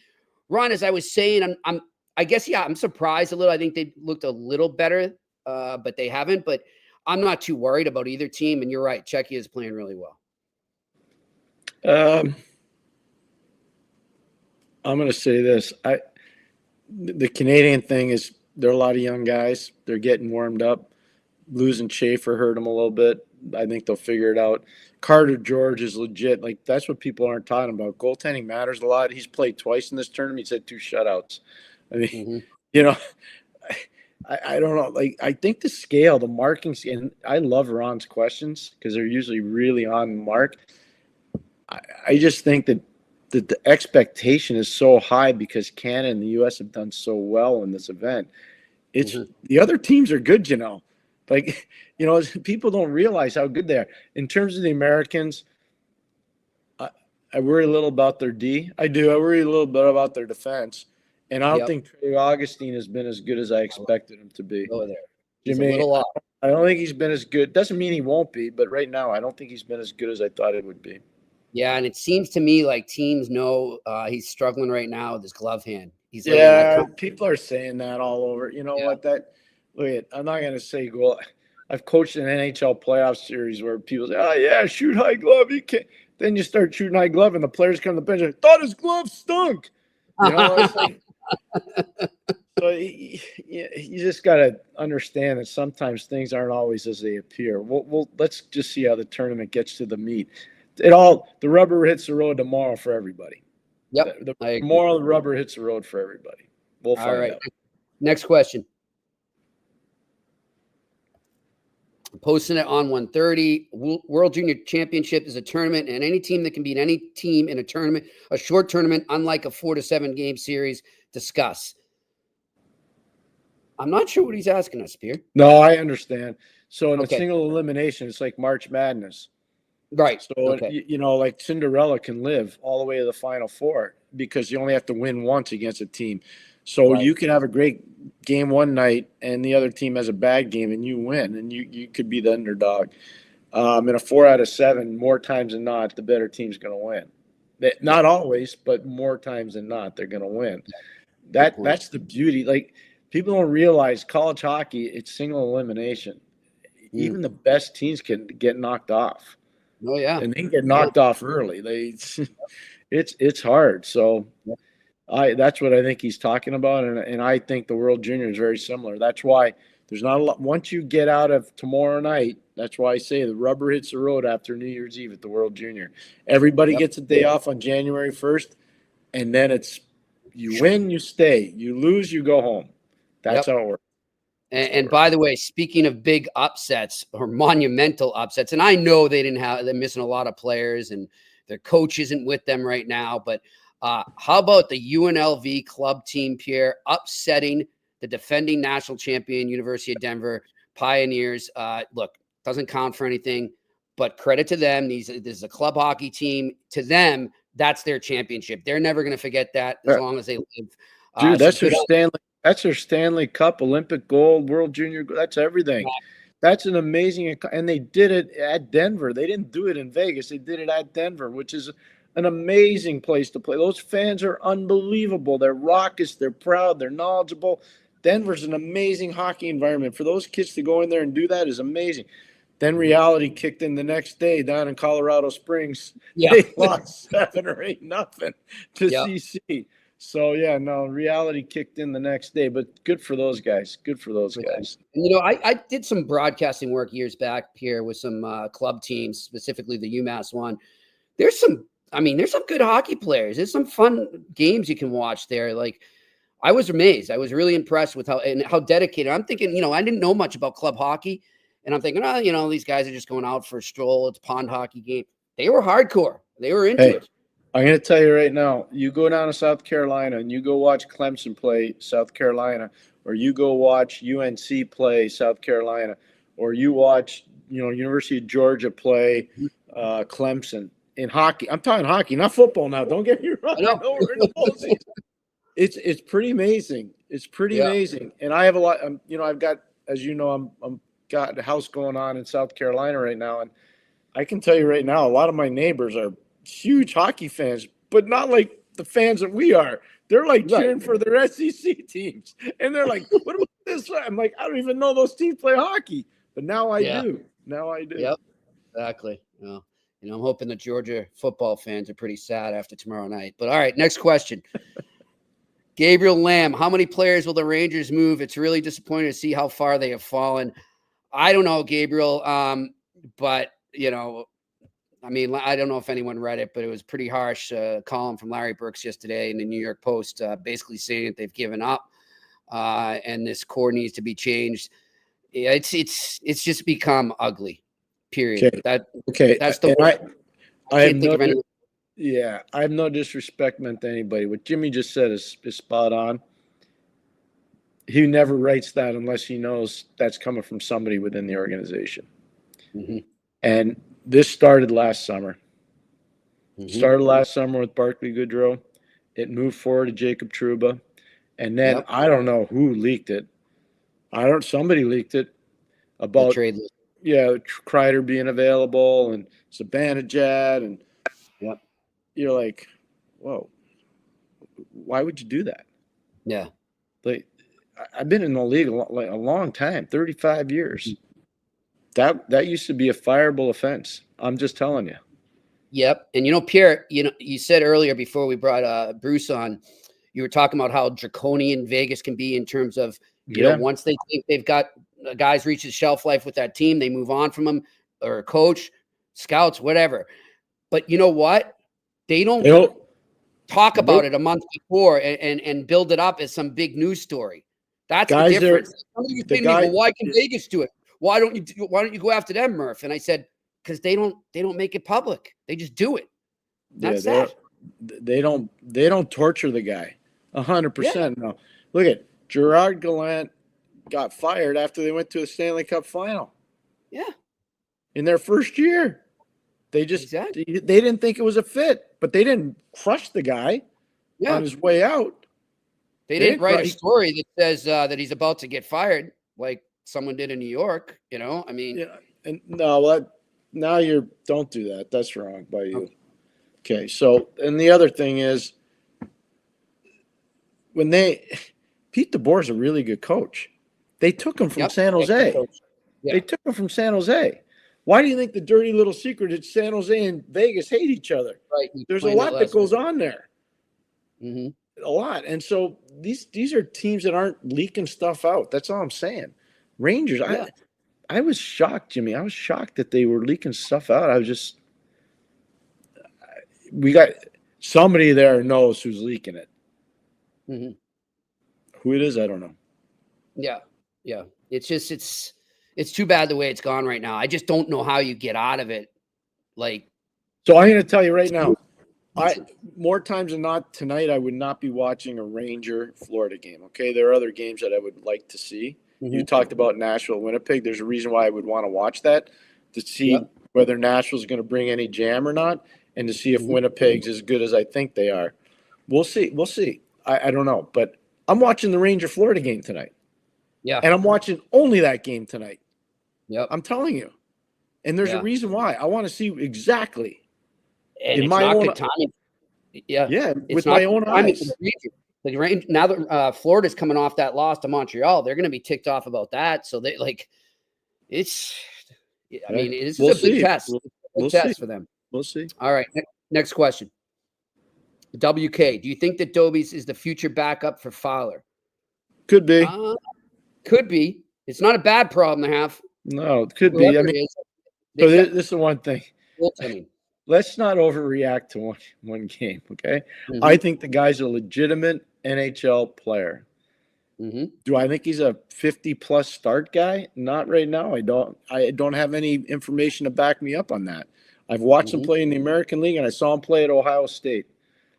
Ron, as I was saying, I'm surprised a little. I think they looked a little better, but they haven't. But I'm not too worried about either team. And you're right, Czechia is playing really well. I'm going to say this. The Canadian thing is there are a lot of young guys. They're getting warmed up. Losing Schaefer hurt them a little bit. I think they'll figure it out. Carter George is legit. Like, that's what people aren't talking about. Goaltending matters a lot. He's played twice in this tournament. He's had 2 shutouts. I mean, I don't know. Like, I think the scale, the marking, and I love Ron's questions because they're usually really on mark. I just think that the expectation is so high because Canada and the U.S. have done so well in this event. It's the other teams are good, Like, people don't realize how good they are. In terms of the Americans, I worry a little about their D. I do. I worry a little bit about their defense. And I don't think Trey Augustine has been as good as I expected him to be. Go there. Jimmy, I don't think he's been as good. Doesn't mean he won't be, but right now I don't think he's been as good as I thought it would be. Yeah, and it seems to me like teams know he's struggling right now with his glove hand. People are saying that all over. You know what? I'm not going to say goal. I've coached an NHL playoff series where people say, "Oh yeah, shoot high glove." You can't. Then you start shooting high glove, and the players come to the bench. Thought his glove stunk. It's like, so you just got to understand that sometimes things aren't always as they appear. Let's just see how the tournament gets to the meat. The rubber hits the road tomorrow for everybody. Yep. The moral of the rubber hits the road for everybody. We'll find out. Next question. Posting it on 130. World Junior Championship is a tournament, and any team that can beat any team in a tournament, a short tournament, unlike a 4 to 7 game series. Discuss. I'm not sure what he's asking us, Pierre. No, I understand. So in a single elimination, it's like March Madness. Right. So, like Cinderella can live all the way to the Final Four because you only have to win once against a team. So you can have a great game one night and the other team has a bad game and you win and you could be the underdog. In a 4 out of 7, more times than not, the better team's going to win. Not always, but more times than not, they're going to win. That's the beauty. Like, people don't realize college hockey, it's single elimination. Even the best teams can get knocked off. Oh yeah, and they can get knocked off early. It's hard. So that's what I think he's talking about, and I think the World Junior is very similar. That's why there's not a lot. Once you get out of tomorrow night, that's why I say the rubber hits the road after New Year's Eve at the World Junior. Everybody gets a day off on January 1st, and then it's you win, you stay. You lose, you go home. That's how it works. And by the way, speaking of big upsets or monumental upsets, and I know they're missing a lot of players and their coach isn't with them right now, but how about the UNLV club team, Pierre, upsetting the defending national champion University of Denver Pioneers? Look, doesn't count for anything, but credit to them. This is a club hockey team. To them, that's their championship. They're never going to forget that as long as they live. Dude, that's their Stanley Cup, Olympic gold, World Junior gold. That's everything. That's an amazing – and they did it at Denver. They didn't do it in Vegas. They did it at Denver, which is an amazing place to play. Those fans are unbelievable. They're raucous. They're proud. They're knowledgeable. Denver's an amazing hockey environment. For those kids to go in there and do that is amazing. Then reality kicked in the next day down in Colorado Springs. They lost 7 or 8-0 to CC. So, reality kicked in the next day, but good for those guys. Good for those guys. And, I did some broadcasting work years back here with some club teams, specifically the UMass one. There's some good hockey players. There's some fun games you can watch there. Like, I was amazed. I was really impressed with how dedicated. I'm thinking, I didn't know much about club hockey, and I'm thinking, these guys are just going out for a stroll. It's a pond hockey game. They were hardcore. They were into it. I'm going to tell you right now, you go down to South Carolina and you go watch Clemson play South Carolina, or you go watch UNC play South Carolina, or you watch, University of Georgia play Clemson in hockey. I'm talking hockey, not football now. Don't get me wrong. I know we're in the whole season. It's pretty amazing. It's pretty amazing. And I have a lot, I've got, as you know, I'm got a house going on in South Carolina right now. And I can tell you right now, a lot of my neighbors are huge hockey fans, but not like the fans that we are. They're like cheering for their SEC teams, and they're like, "What about this?" I'm like, "I don't even know those teams play hockey," but now I do. Now I do. Yep, exactly. Well, I'm hoping the Georgia football fans are pretty sad after tomorrow night. But all right, next question. Gabriel Lamb, how many players will the Rangers move? It's really disappointing to see how far they have fallen. I don't know, Gabriel, but I don't know if anyone read it, but it was pretty harsh column from Larry Burks yesterday in the New York Post, basically saying that they've given up and this core needs to be changed. Yeah, it's just become ugly. Period. Okay. That's the word. I have no disrespect meant to anybody. What Jimmy just said is spot on. He never writes that unless he knows that's coming from somebody within the organization. Mm-hmm. And this started last summer. Started last summer with Barclay Goodrow. It moved forward to Jacob Trouba. And then I don't know who leaked it. Somebody leaked it about the trade list. Kreider being available and Zibanejad, and you're like, whoa, why would you do that? Yeah. Like, I've been in the league a long time, 35 years. That used to be a fireable offense. I'm just telling you. Yep. And Pierre, you said earlier before we brought Bruce on, you were talking about how draconian Vegas can be in terms of, once they think they've got guys reach the shelf life with that team, they move on from them, or coach, scouts, whatever. But you know what? They don't talk about it a month before and build it up as some big news story. That's the difference. Well, why can Vegas do it? Why don't you go after them, Murph? And I said, because they don't make it public. They just do it. That's that. They don't torture the guy. 100%. No. Look at Gerard Gallant got fired after they went to a Stanley Cup final. Yeah. In their first year. They just they didn't think it was a fit, but they didn't crush the guy on his way out. They didn't write a story that says that he's about to get fired, like someone did in New York. I mean, Now don't do that. That's wrong by you. Okay. So, and the other thing is Pete DeBoer is a really good coach. They took him from San Jose. Yeah. They took him from San Jose. Why do you think the dirty little secret is San Jose and Vegas hate each other? Right. There's a lot that goes on there. Mm-hmm. A lot. And so these are teams that aren't leaking stuff out. That's all I'm saying. Rangers, Yeah. I was shocked, Jimmy. I was shocked that they were leaking stuff out. I was just we got somebody there knows who's leaking it. Mm-hmm. Who it is, I don't know. Yeah. Yeah. It's just it's too bad the way it's gone right now. I just don't know how you get out of it. Like, so I'm going to tell you right now, more times than not tonight, I would not be watching a Ranger Florida game. Okay. There are other games that I would like to see. Mm-hmm. You talked about Nashville, Winnipeg. There's a reason why I would want to watch that, to see whether Nashville's going to bring any jam or not, and to see if Winnipeg's as good as I think they are. We'll see. We'll see. I don't know, but I'm watching the Ranger Florida game tonight. Yeah. And I'm watching only that game tonight. Yep. I'm telling you. And there's a reason why. I want to see exactly. And in my own time. Yeah. Yeah, with my own eyes. Now that Florida's coming off that loss to Montreal, they're going to be ticked off about that. So they it's I mean, it's a big test. We'll test for them. We'll see. All right. Next question. WK, do you think that Dobies is the future backup for Fowler? Could be. Could be. It's not a bad problem to have. No, it could be. I mean, so this is the one thing. Let's not overreact to one game, okay? Mm-hmm. I think the guy's a legitimate NHL player. Mm-hmm. Do I think he's a 50-plus start guy? Not right now. I don't have any information to back me up on that. I've watched him play in the American League, and I saw him play at Ohio State.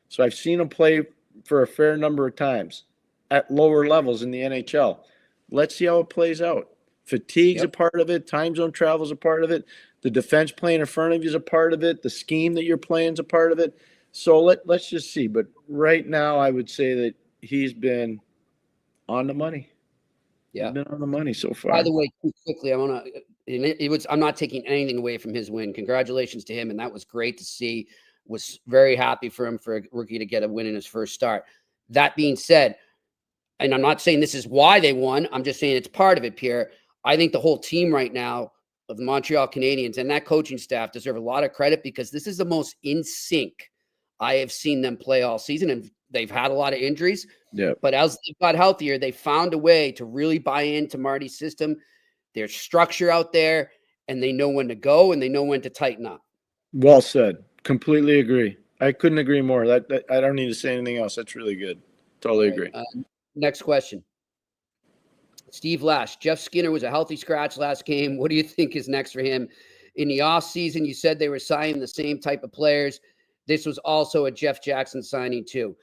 So I've seen him play for a fair number of times at lower levels in the NHL. Let's see how it plays out. Fatigue's a part of it. Time zone travel is a part of it. The defense playing in front of you is a part of it. The scheme that you're playing is a part of it. So let's just see. But right now, I would say that he's been on the money. Yeah, he's been on the money so far. By the way, quickly, I'm not taking anything away from his win. Congratulations to him, and that was great to see. Was very happy for him, for a rookie to get a win in his first start. That being said, and I'm not saying this is why they won, I'm just saying it's part of it, Pierre. I think the whole team right now of the Montreal Canadiens and that coaching staff deserve a lot of credit, because this is the most in sync I have seen them play all season. And they've had a lot of injuries. Yeah. But as they got healthier, they found a way to really buy into Marty's system. There's structure out there, and they know when to go and they know when to tighten up. Well said. Completely agree. I couldn't agree more. That I don't need to say anything else. That's really good. Totally agree. Next question. Steve Lash, Jeff Skinner was a healthy scratch last game. What do you think is next for him? In the offseason, you said they were signing the same type of players. This was also a Jeff Jackson signing too.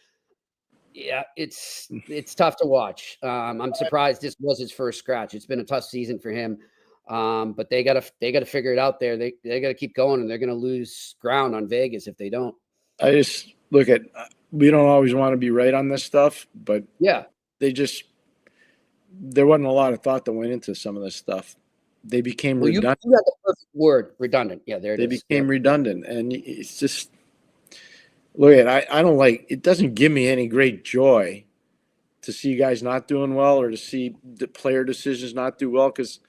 Yeah, it's tough to watch. I'm surprised this was his first scratch. It's been a tough season for him. But they gotta figure it out there. They gotta keep going, and they're gonna lose ground on Vegas if they don't. I just look at, we don't always want to be right on this stuff, but yeah, there wasn't a lot of thought that went into some of this stuff. They became redundant. You got the perfect word, redundant. Yeah, there it is. They became redundant, and it's just, look at, I don't like, it doesn't give me any great joy to see guys not doing well, or to see the player decisions not do well, because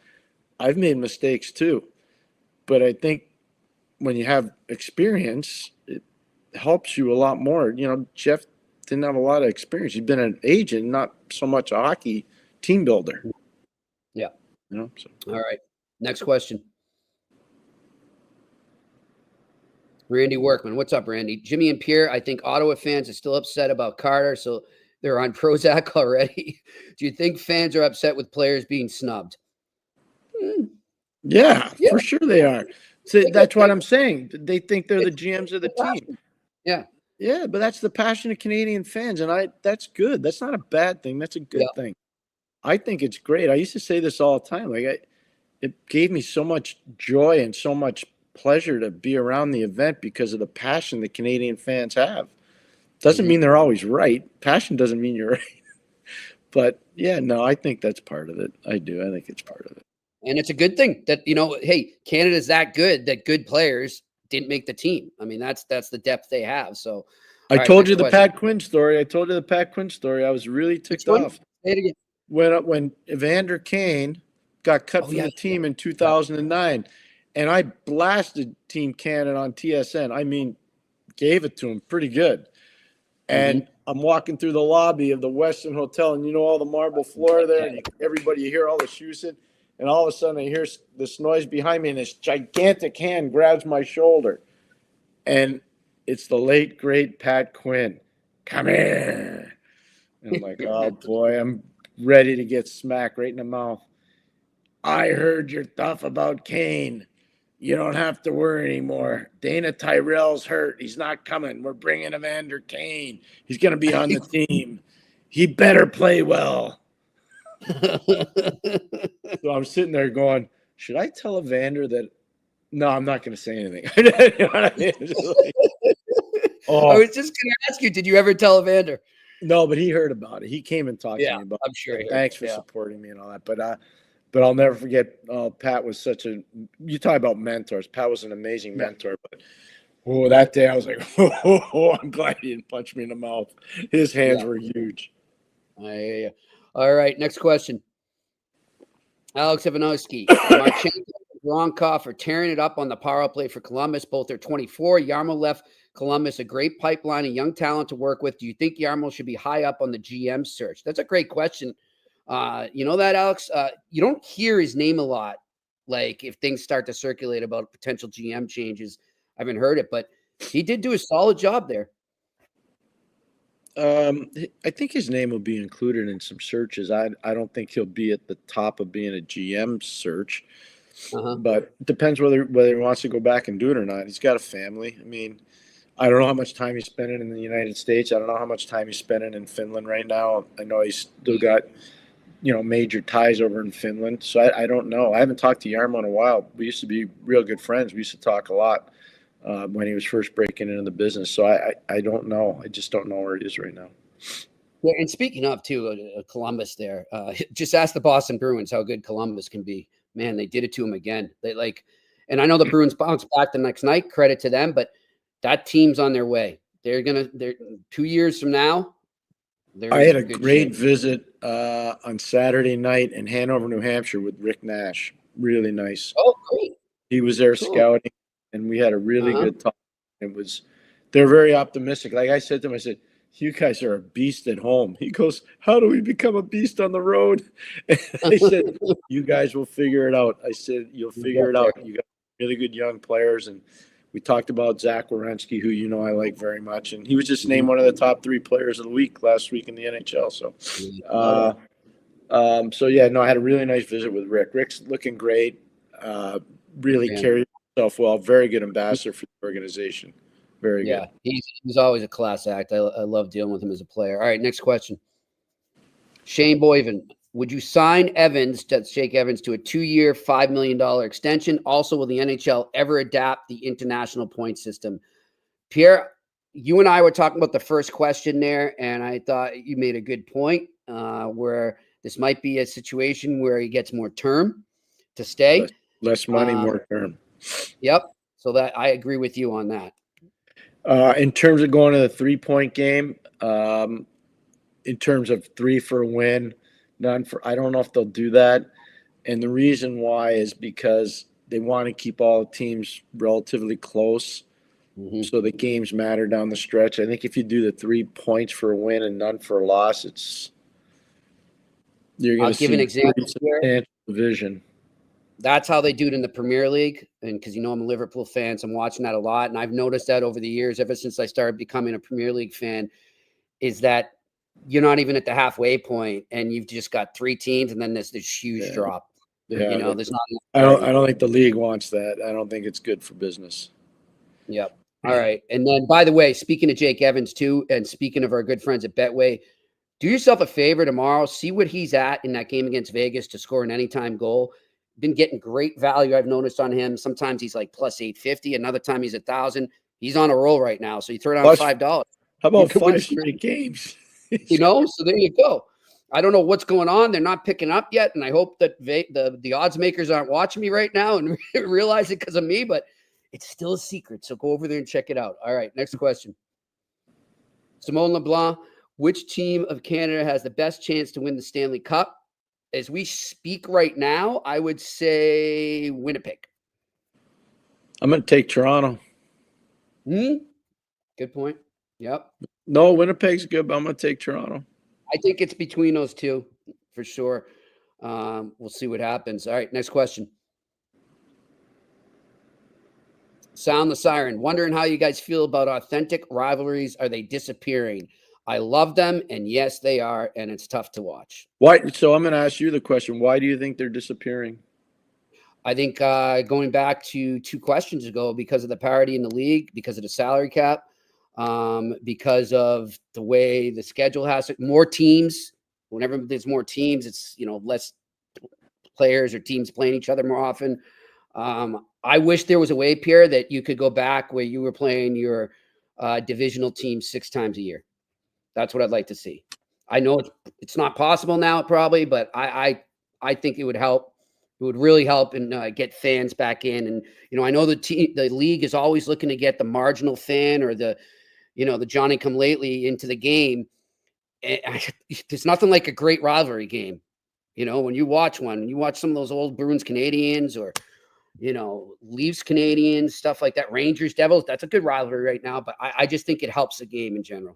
I've made mistakes too. But I think when you have experience, it helps you a lot more. You know, Jeff didn't have a lot of experience. He's been an agent, not so much a hockey team builder. Yeah. You know, so. All right. Next question. Randy Workman. What's up, Randy? Jimmy and Pierre, I think Ottawa fans are still upset about Carter, so they're on Prozac already. Do you think fans are upset with players being snubbed? Yeah, for sure they are. So that's what I'm saying. They think they're the GMs of the team. Yeah. Yeah, but that's the passion of Canadian fans, and that's good. That's not a bad thing. That's a good thing. I think it's great. I used to say this all the time. It gave me so much joy and so much pleasure to be around the event because of the passion that Canadian fans have. Doesn't mean they're always right. Passion doesn't mean you're right. But yeah, no, I think that's part of it. I do. I think it's part of it. And it's a good thing that, hey, Canada's that good that good players didn't make the team. I mean, that's the depth they have. So I told you the Pat Quinn story. I was really ticked off. Say it again. When Evander Kane got cut from the team in 2009, and I blasted Team Canada on TSN. I mean, gave it to him pretty good. And I'm walking through the lobby of the Westin Hotel, and all the marble floor there, and everybody, you hear all the shoes in, and all of a sudden I hear this noise behind me, and this gigantic hand grabs my shoulder. And it's the late, great Pat Quinn. Come here. And I'm like, oh, boy, I'm ready to get smacked right in the mouth. I heard your stuff about Kane. You don't have to worry anymore. Dana Tyrell's hurt. He's not coming. We're bringing Evander Kane. He's going to be on the team. He better play well. So I'm sitting there going, should I tell Evander that? No, I'm not going to say anything. You know what I mean? I was just going to ask you, did you ever tell Evander? No, but he heard about it. He came and talked to me about it. I'm sure. Thanks for supporting me and all that. But I'll never forget, Pat was you talk about mentors. Pat was an amazing mentor. But that day I was like, I'm glad he didn't punch me in the mouth. His hands were huge. All right, next question. Alex Ivanovsky. Marchenko and Voronkov are tearing it up on the power play for Columbus. Both are 24. Yarmo left Columbus a great pipeline of young talent to work with. Do you think Yarmo should be high up on the GM search? That's a great question. You know that, Alex? You don't hear his name a lot. Like if things start to circulate about potential GM changes, I haven't heard it, but he did do a solid job there. I think his name will be included in some searches. I don't think he'll be at the top of being a GM search, but it depends whether he wants to go back and do it or not. He's got a family. I mean, I don't know how much time he's spending in the United States. I don't know how much time he's spending in Finland right now. I know he's still got, major ties over in Finland. So I don't know. I haven't talked to Yarmo in a while. We used to be real good friends. We used to talk a lot when he was first breaking into the business. So I don't know. I just don't know where he is right now. Yeah, and speaking of, too, Columbus there, just ask the Boston Bruins how good Columbus can be. Man, they did it to him again. And I know the Bruins bounced back the next night. Credit to them, but that team's on their way. They're 2 years from now. I had a great visit on Saturday night in Hanover, New Hampshire with Rick Nash. Really nice. Oh, great. He was there scouting, and we had a really good talk. They're very optimistic. Like I said to him, I said, you guys are a beast at home. He goes, how do we become a beast on the road? And I said, you guys will figure it out. I said, you'll figure it out. You got really good young players. And we talked about Zach Werenski, who I like very much. And he was just named one of the top 3 players of the week last week in the NHL. So, I had a really nice visit with Rick. Rick's looking great. Really carried himself well. Very good ambassador for the organization. Very good. Yeah, he's always a class act. I love dealing with him as a player. All right, next question. Shane Boyven, would you sign Evans, that's Jake Evans, to a 2-year, $5 million extension? Also, will the NHL ever adapt the international point system? Pierre, you and I were talking about the first question there, and I thought you made a good point where this might be a situation where he gets more term to stay. Less money, more term. Yep. So that I agree with you on that. In terms of going to the 3-point game, in terms of 3 for a win, none for, I don't know if they'll do that. And the reason why is because they want to keep all the teams relatively close. So the games matter down the stretch. I think if you do the 3 points for a win and none for a loss, you're going to see an example here. Division. That's how they do it in the Premier League. And because, I'm a Liverpool fan, so I'm watching that a lot. And I've noticed that over the years, ever since I started becoming a Premier League fan, is that you're not even at the halfway point and you've just got 3 teams and then there's this huge drop. Yeah. There's not. I don't think the league wants that. I don't think it's good for business. Yep. All right. And then, by the way, speaking of Jake Evans too, and speaking of our good friends at Betway, do yourself a favor tomorrow. See what he's at in that game against Vegas to score an anytime goal. Been getting great value, I've noticed, on him. Sometimes he's like plus 850. Another time he's 1,000. He's on a roll right now. So you throw down $5. How about 5 straight games? So there you go. I don't know what's going on. They're not picking up yet, and I hope that the odds makers aren't watching me right now and realize it because of me. But it's still a secret, so go over there and check it out. All right, next question. Simone LeBlanc, which team of Canada has the best chance to win the Stanley Cup? As we speak right now, I would say Winnipeg. I'm going to take Toronto. Good point. Yep. No, Winnipeg's good, but I'm going to take Toronto. I think it's between those two for sure. We'll see what happens. All right, next question. Sound the siren. Wondering how you guys feel about authentic rivalries. Are they disappearing? I love them, and yes, they are, and it's tough to watch. Why? So I'm going to ask you the question. Why do you think they're disappearing? I think going back to 2 questions ago, because of the parity in the league, because of the salary cap, because of the way the schedule has it, more teams. Whenever there's more teams, it's less players or teams playing each other more often. I wish there was a way, Pierre, that you could go back where you were playing your divisional team 6 times a year. That's what I'd like to see. I know it's not possible now, probably, but I think it would help. It would really help and get fans back in. And I know the league is always looking to get the marginal fan or the Johnny come lately into the game. There's nothing like a great rivalry game. When you watch some of those old Bruins Canadians or Leafs Canadians, stuff like that, Rangers Devils, that's a good rivalry right now. But I just think it helps the game in general.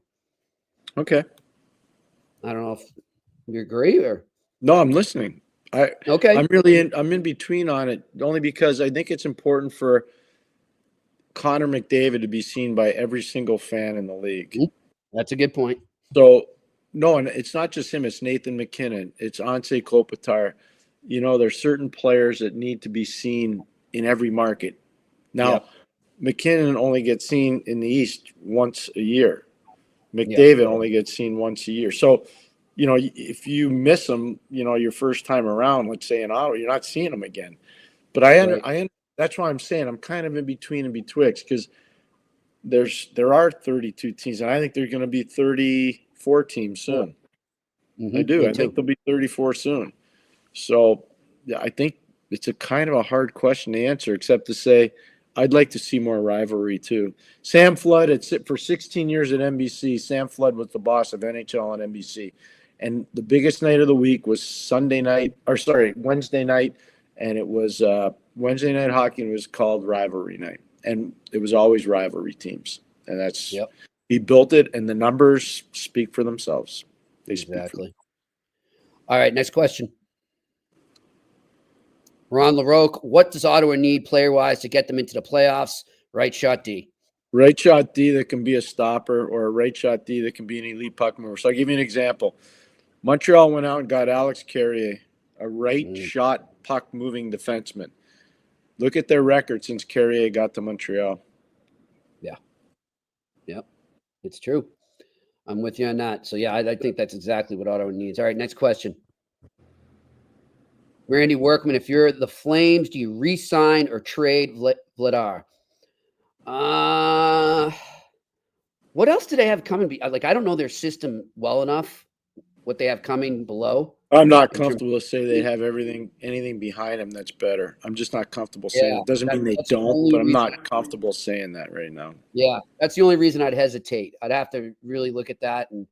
Okay. I don't know if you agree or no. I'm listening. Okay. I'm in between on it only because I think it's important for Connor McDavid to be seen by every single fan in the league. That's a good point. So no, and it's not just him. It's Nathan McKinnon. It's Anse Kopitar. There's certain players that need to be seen in every market. Now, McKinnon only gets seen in the East once a year. McDavid only gets seen once a year. So, if you miss them, your first time around, let's say in Ottawa, you're not seeing them again. But I that's why I'm saying I'm kind of in between and betwixt because there are 32 teams, and I think there's going to be 34 teams soon. Mm-hmm. I do. I think there'll be 34 soon. So I think it's a kind of a hard question to answer, except to say I'd like to see more rivalry too. Sam Flood, for 16 years at NBC, Sam Flood was the boss of NHL on NBC. And the biggest night of the week was Wednesday night. And it was Wednesday night hockey, and it was called Rivalry Night. And it was always rivalry teams. And that's he built it, and the numbers speak for themselves. They Exactly. All right, next question. Ron LaRoque, what does Ottawa need player-wise to get them into the playoffs? Right shot D. Right shot D that can be a stopper, or a right shot D that can be an elite puck mover. So I'll give you an example. Montreal went out and got Alex Carrier, a right shot puck moving defenseman. Look at their record since Carrier got to Montreal. Yeah. Yep. It's true. I'm with you on that. So, I think that's exactly what Ottawa needs. All right, next question. Randy Workman, if you're the Flames, do you re-sign or trade Vladar? What else do they have coming? I don't know their system well enough, what they have coming below. I'm not comfortable to say they have anything behind them that's better. I'm just not comfortable saying it. Doesn't mean they don't, but I'm not comfortable saying that right now. Yeah, that's the only reason I'd hesitate. I'd have to really look at that. And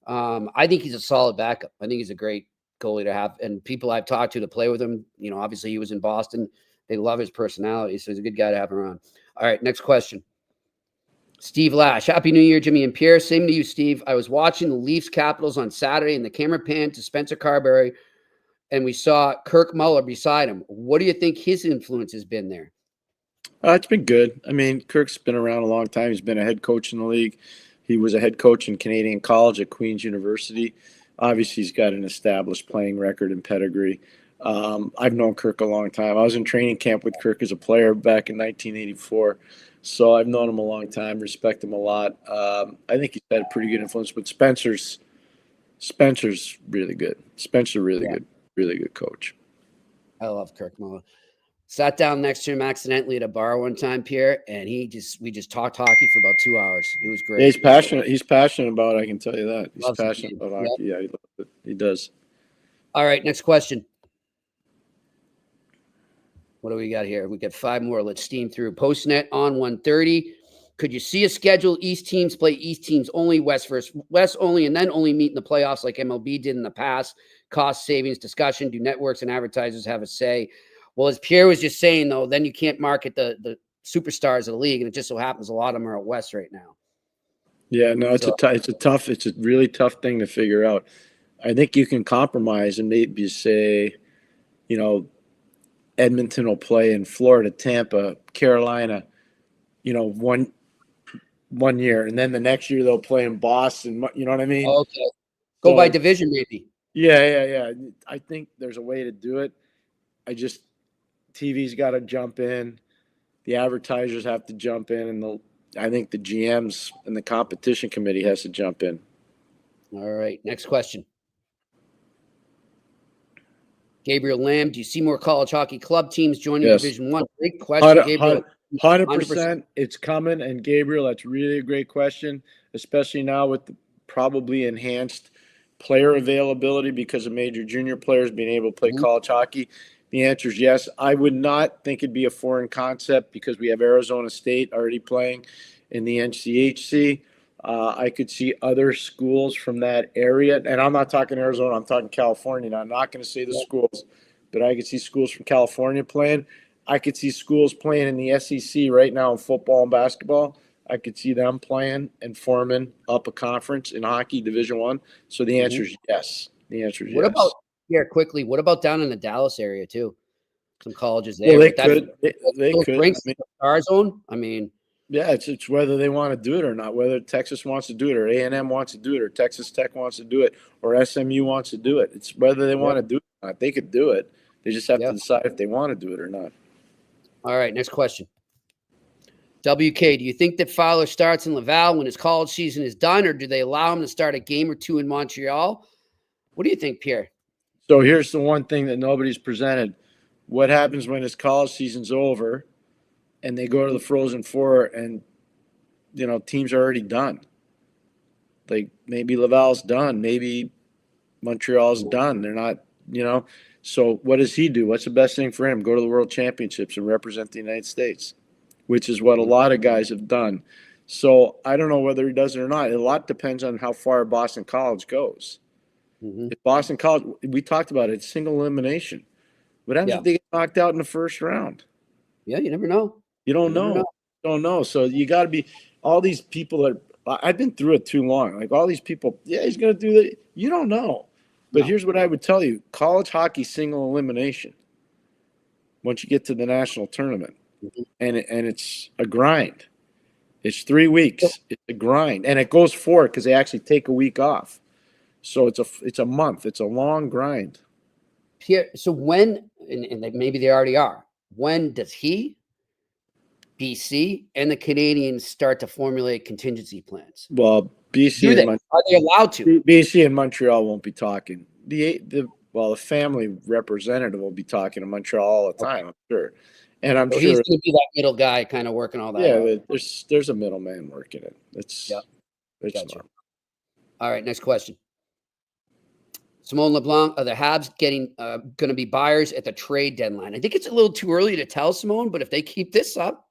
I think he's a solid backup. I think he's a great goalie to have. And people I've talked to play with him, obviously he was in Boston. They love his personality, so he's a good guy to have around. All right, next question. Steve Lash, Happy New Year, Jimmy and Pierre. Same to you, Steve. I was watching the Leafs Capitals on Saturday, and the camera panned to Spencer Carberry, and we saw Kirk Muller beside him. What do you think his influence has been there? It's been good. I mean, Kirk's been around a long time. He's been a head coach in the league. He was a head coach in Canadian College at Queen's University. Obviously, he's got an established playing record and pedigree. I've known Kirk a long time. I was in training camp with Kirk as a player back in 1984. So I've known him a long time, respect him a lot. I think he's had a pretty good influence, but Spencer's really good. Spencer's really good coach. I love Kirk Muller. Sat down next to him accidentally at a bar one time, Pierre, and we just talked hockey for about 2 hours. It was great. Yeah, he's passionate. He's passionate about it, I can tell you that. He's Loves the passionate game. about hockey. Yeah, he loves it. He does. All right, next question. What do we got here? We got 5 more. Let's steam through. Postnet on 1:30. Could you see a schedule? East teams play East teams only, West versus West only, and then only meet in the playoffs like MLB did in the past. Cost savings discussion. Do networks and advertisers have a say? Well, as Pierre was just saying, though, then you can't market the superstars of the league, and it just so happens a lot of them are at West right now. Yeah, no, it's a really tough thing to figure out. I think you can compromise and maybe say, Edmonton will play in Florida, Tampa, Carolina, one year, and then the next year they'll play in Boston. You know what I mean? Okay. Go by division, maybe. Yeah. I think there's a way to do it. TV's got to jump in. The advertisers have to jump in, and I think the GMs and the competition committee has to jump in. All right. Next question. Gabriel Lamb, do you see more college hockey club teams joining Division One? Great question, Gabriel. 100%. It's coming. And Gabriel, that's really a great question, especially now with the probably enhanced player availability because of major junior players being able to play college hockey. The answer is yes. I would not think it'd be a foreign concept because we have Arizona State already playing in the NCHC. I could see other schools from that area. And I'm not talking Arizona. I'm talking California. Now, I'm not going to say the schools, but I could see schools from California playing. I could see schools playing in the SEC right now in football and basketball. I could see them playing and forming up a conference in hockey, Division One. So the answer is yes. The answer is yes. What about quickly? What about down in the Dallas area too? Some colleges there. Well, they could. They could. Our zone. I mean, yeah, it's whether they want to do it or not. Whether Texas wants to do it, or A&M wants to do it, or Texas Tech wants to do it, or SMU wants to do it. It's whether they want to do it or not. They could do it. They just have to decide if they want to do it or not. All right, next question. WK, do you think that Fowler starts in Laval when his college season is done, or do they allow him to start a game or two in Montreal? What do you think, Pierre? So here's the one thing that nobody's presented. What happens when his college season's over and they go to the Frozen Four and, teams are already done? Like maybe Laval's done. Maybe Montreal's done. They're not, So what does he do? What's the best thing for him? Go to the World Championships and represent the United States, which is what a lot of guys have done. So I don't know whether he does it or not. A lot depends on how far Boston College goes. If Boston College, we talked about it, single elimination. What happens if they get knocked out in the first round? Yeah, you never know. You don't know. You don't know. So you got to be all these people that I've been through it too long. Like all these people, he's going to do that. You don't know. But here's what I would tell you. College hockey single elimination once you get to the national tournament. And it's a grind. It's 3 weeks. It's a grind. And it goes forward because they actually take a week off. So it's a month. It's a long grind. Pierre, so when, and maybe they already are, when does he, BC, and the Canadians start to formulate contingency plans? Well, BC and are they allowed to? BC and Montreal won't be talking. The family representative will be talking to Montreal all the time, I'm sure. And I'm sure he's going to be that middle guy kind of working all that out. Yeah, there's a middleman working it. It's normal. All right, next question. Simone LeBlanc, are the Habs going to be buyers at the trade deadline? I think it's a little too early to tell, Simone, but if they keep this up,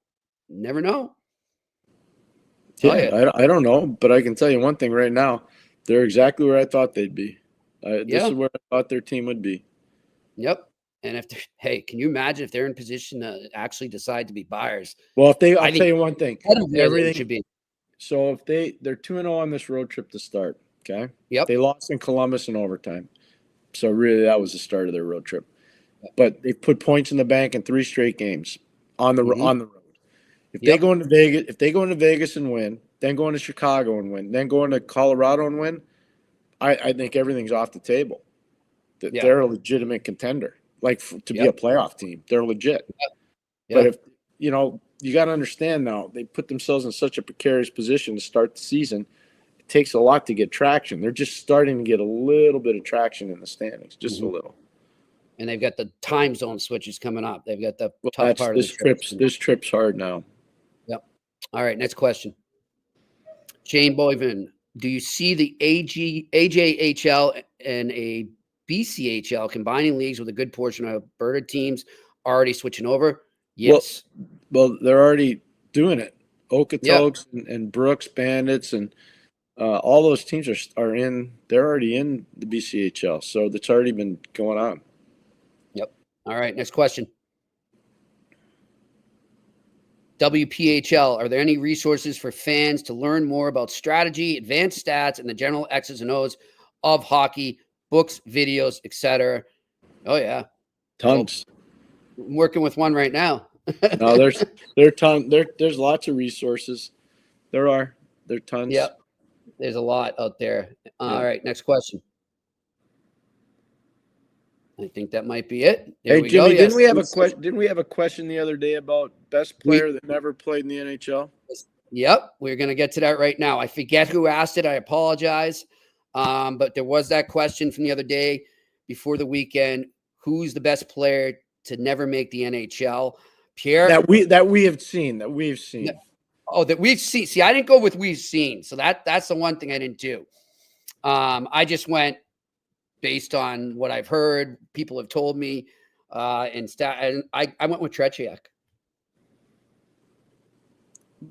you never know. Yeah, I don't know, but I can tell you one thing right now. They're exactly where I thought they'd be. This is where I thought their team would be. Yep. And can you imagine if they're in position to actually decide to be buyers? Well, I'll tell you one thing. Everything should be. So if they're 2-0 on this road trip to start, okay? Yep. They lost in Columbus in overtime. So really that was the start of their road trip. But they put points in the bank in 3 straight games on the road. If they go into Vegas and win, then go into Chicago and win, then go into Colorado and win, I think everything's off the table. They're a legitimate contender. To be a playoff team, they're legit. But if you got to understand now, they put themselves in such a precarious position to start the season. It takes a lot to get traction. They're just starting to get a little bit of traction in the standings, just a little. and they've got the time zone switches coming up. They've got the Well, tough part of the trip. This trip's hard now. Yep. All right, next question. Shane Boyven, do you see the AJHL and a BCHL combining leagues with a good portion of Alberta teams already switching over? Yes. Well, they're already doing it. Okotoks and Brooks Bandits and all those teams are in. They're already in the BCHL, so that's already been going on. Yep. All right. Next question. WPHL. Are there any resources for fans to learn more about strategy, advanced stats, and the general X's and O's of hockey? Books, videos, etc. Oh yeah, Tons. Well, I'm working with one right now. No, there's lots of resources. There are tons. Yep. There's a lot out there. All right, next question. I think that might be it. There Hey we Jimmy, go. didn't we have a Yes. question? Didn't we have a question the other day about best player that never played in the NHL? Yep, we're gonna get to that right now. I forget who asked it. I apologize. But there was that question from the other day before the weekend. Who's the best player to never make the NHL? Pierre, That we've seen. Oh, that we've seen. See, I didn't go with we've seen. So that's the one thing I didn't do. I just went based on what I've heard, people have told me, and I went with Tretiak.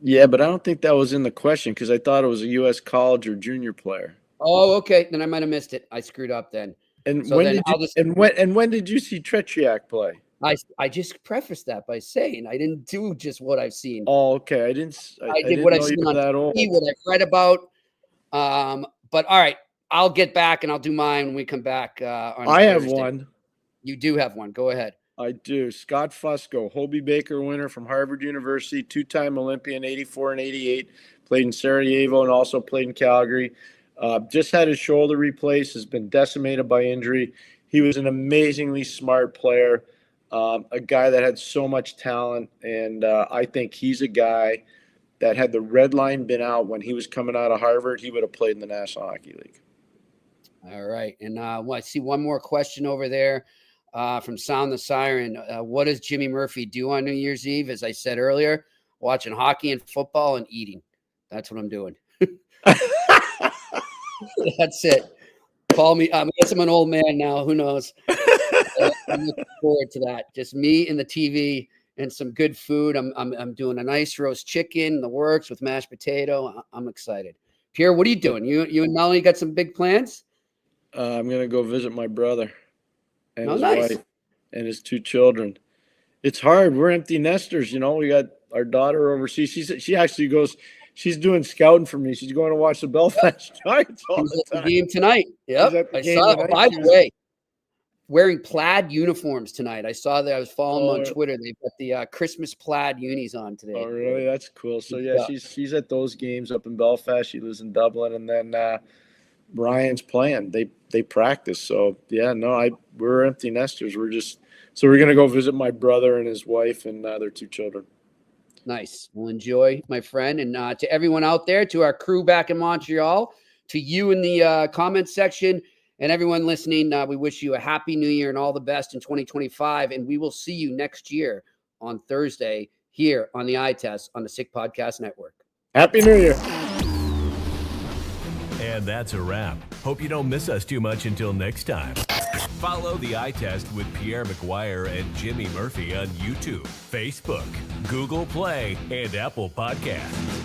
Yeah, but I don't think that was in the question because I thought it was a U.S. college or junior player. Oh, okay. Then I might have missed it. I screwed up then. And So when then did I'll you, just- and when did you see Tretiak play? I just prefaced that by saying I didn't do just what I've seen. Oh, okay. I did did what I've seen on TV, what I've read about. But all right, I'll get back and I'll do mine when we come back. On I have Thursday. one. You do have one. Go ahead. I do. Scott Fusco, Hobie Baker winner from Harvard University, two-time Olympian, 84 and 88, played in Sarajevo and also played in Calgary. Just had his shoulder replaced, has been decimated by injury. He was an amazingly smart player, a guy that had so much talent, and I think he's a guy that had the red line been out when he was coming out of Harvard, he would have played in the National Hockey League. All right. And I see one more question over there from Sound the Siren. What does Jimmy Murphy do on New Year's Eve? As I said earlier, watching hockey and football and eating. That's what I'm doing. That's it. Call me. I guess I'm an old man now. Who knows? I'm looking forward to that. Just me and the TV and some good food. I'm doing a nice roast chicken in the works with mashed potato. I'm excited. Pierre, what are you doing? You and Melanie got some big plans? I'm going to go visit my brother and his nice. wife and his two children. It's hard. We're empty nesters. You know, we got our daughter overseas. She actually goes, she's doing scouting for me. She's going to watch the Belfast Giants all the time. Game tonight. Yep. I saw it. By the way, wearing plaid uniforms tonight. I saw that. I was following them on Twitter. They've got the Christmas plaid unis on today. Oh, really? That's cool. So, yeah, she's at those games up in Belfast. She lives in Dublin. And then Ryan's playing. They practice. So, yeah, no, we're empty nesters. We're going to go visit my brother and his wife and their two children. Nice. Well, enjoy, my friend. And to everyone out there, to our crew back in Montreal, to you in the comments section, and everyone listening, we wish you a happy new year and all the best in 2025. And we will see you next year on Thursday here on the Eye Test on the Sick Podcast Network. Happy New Year. And that's a wrap. Hope you don't miss us too much until next time. Follow the Eye Test with Pierre McGuire and Jimmy Murphy on YouTube, Facebook, Google Play, and Apple Podcasts.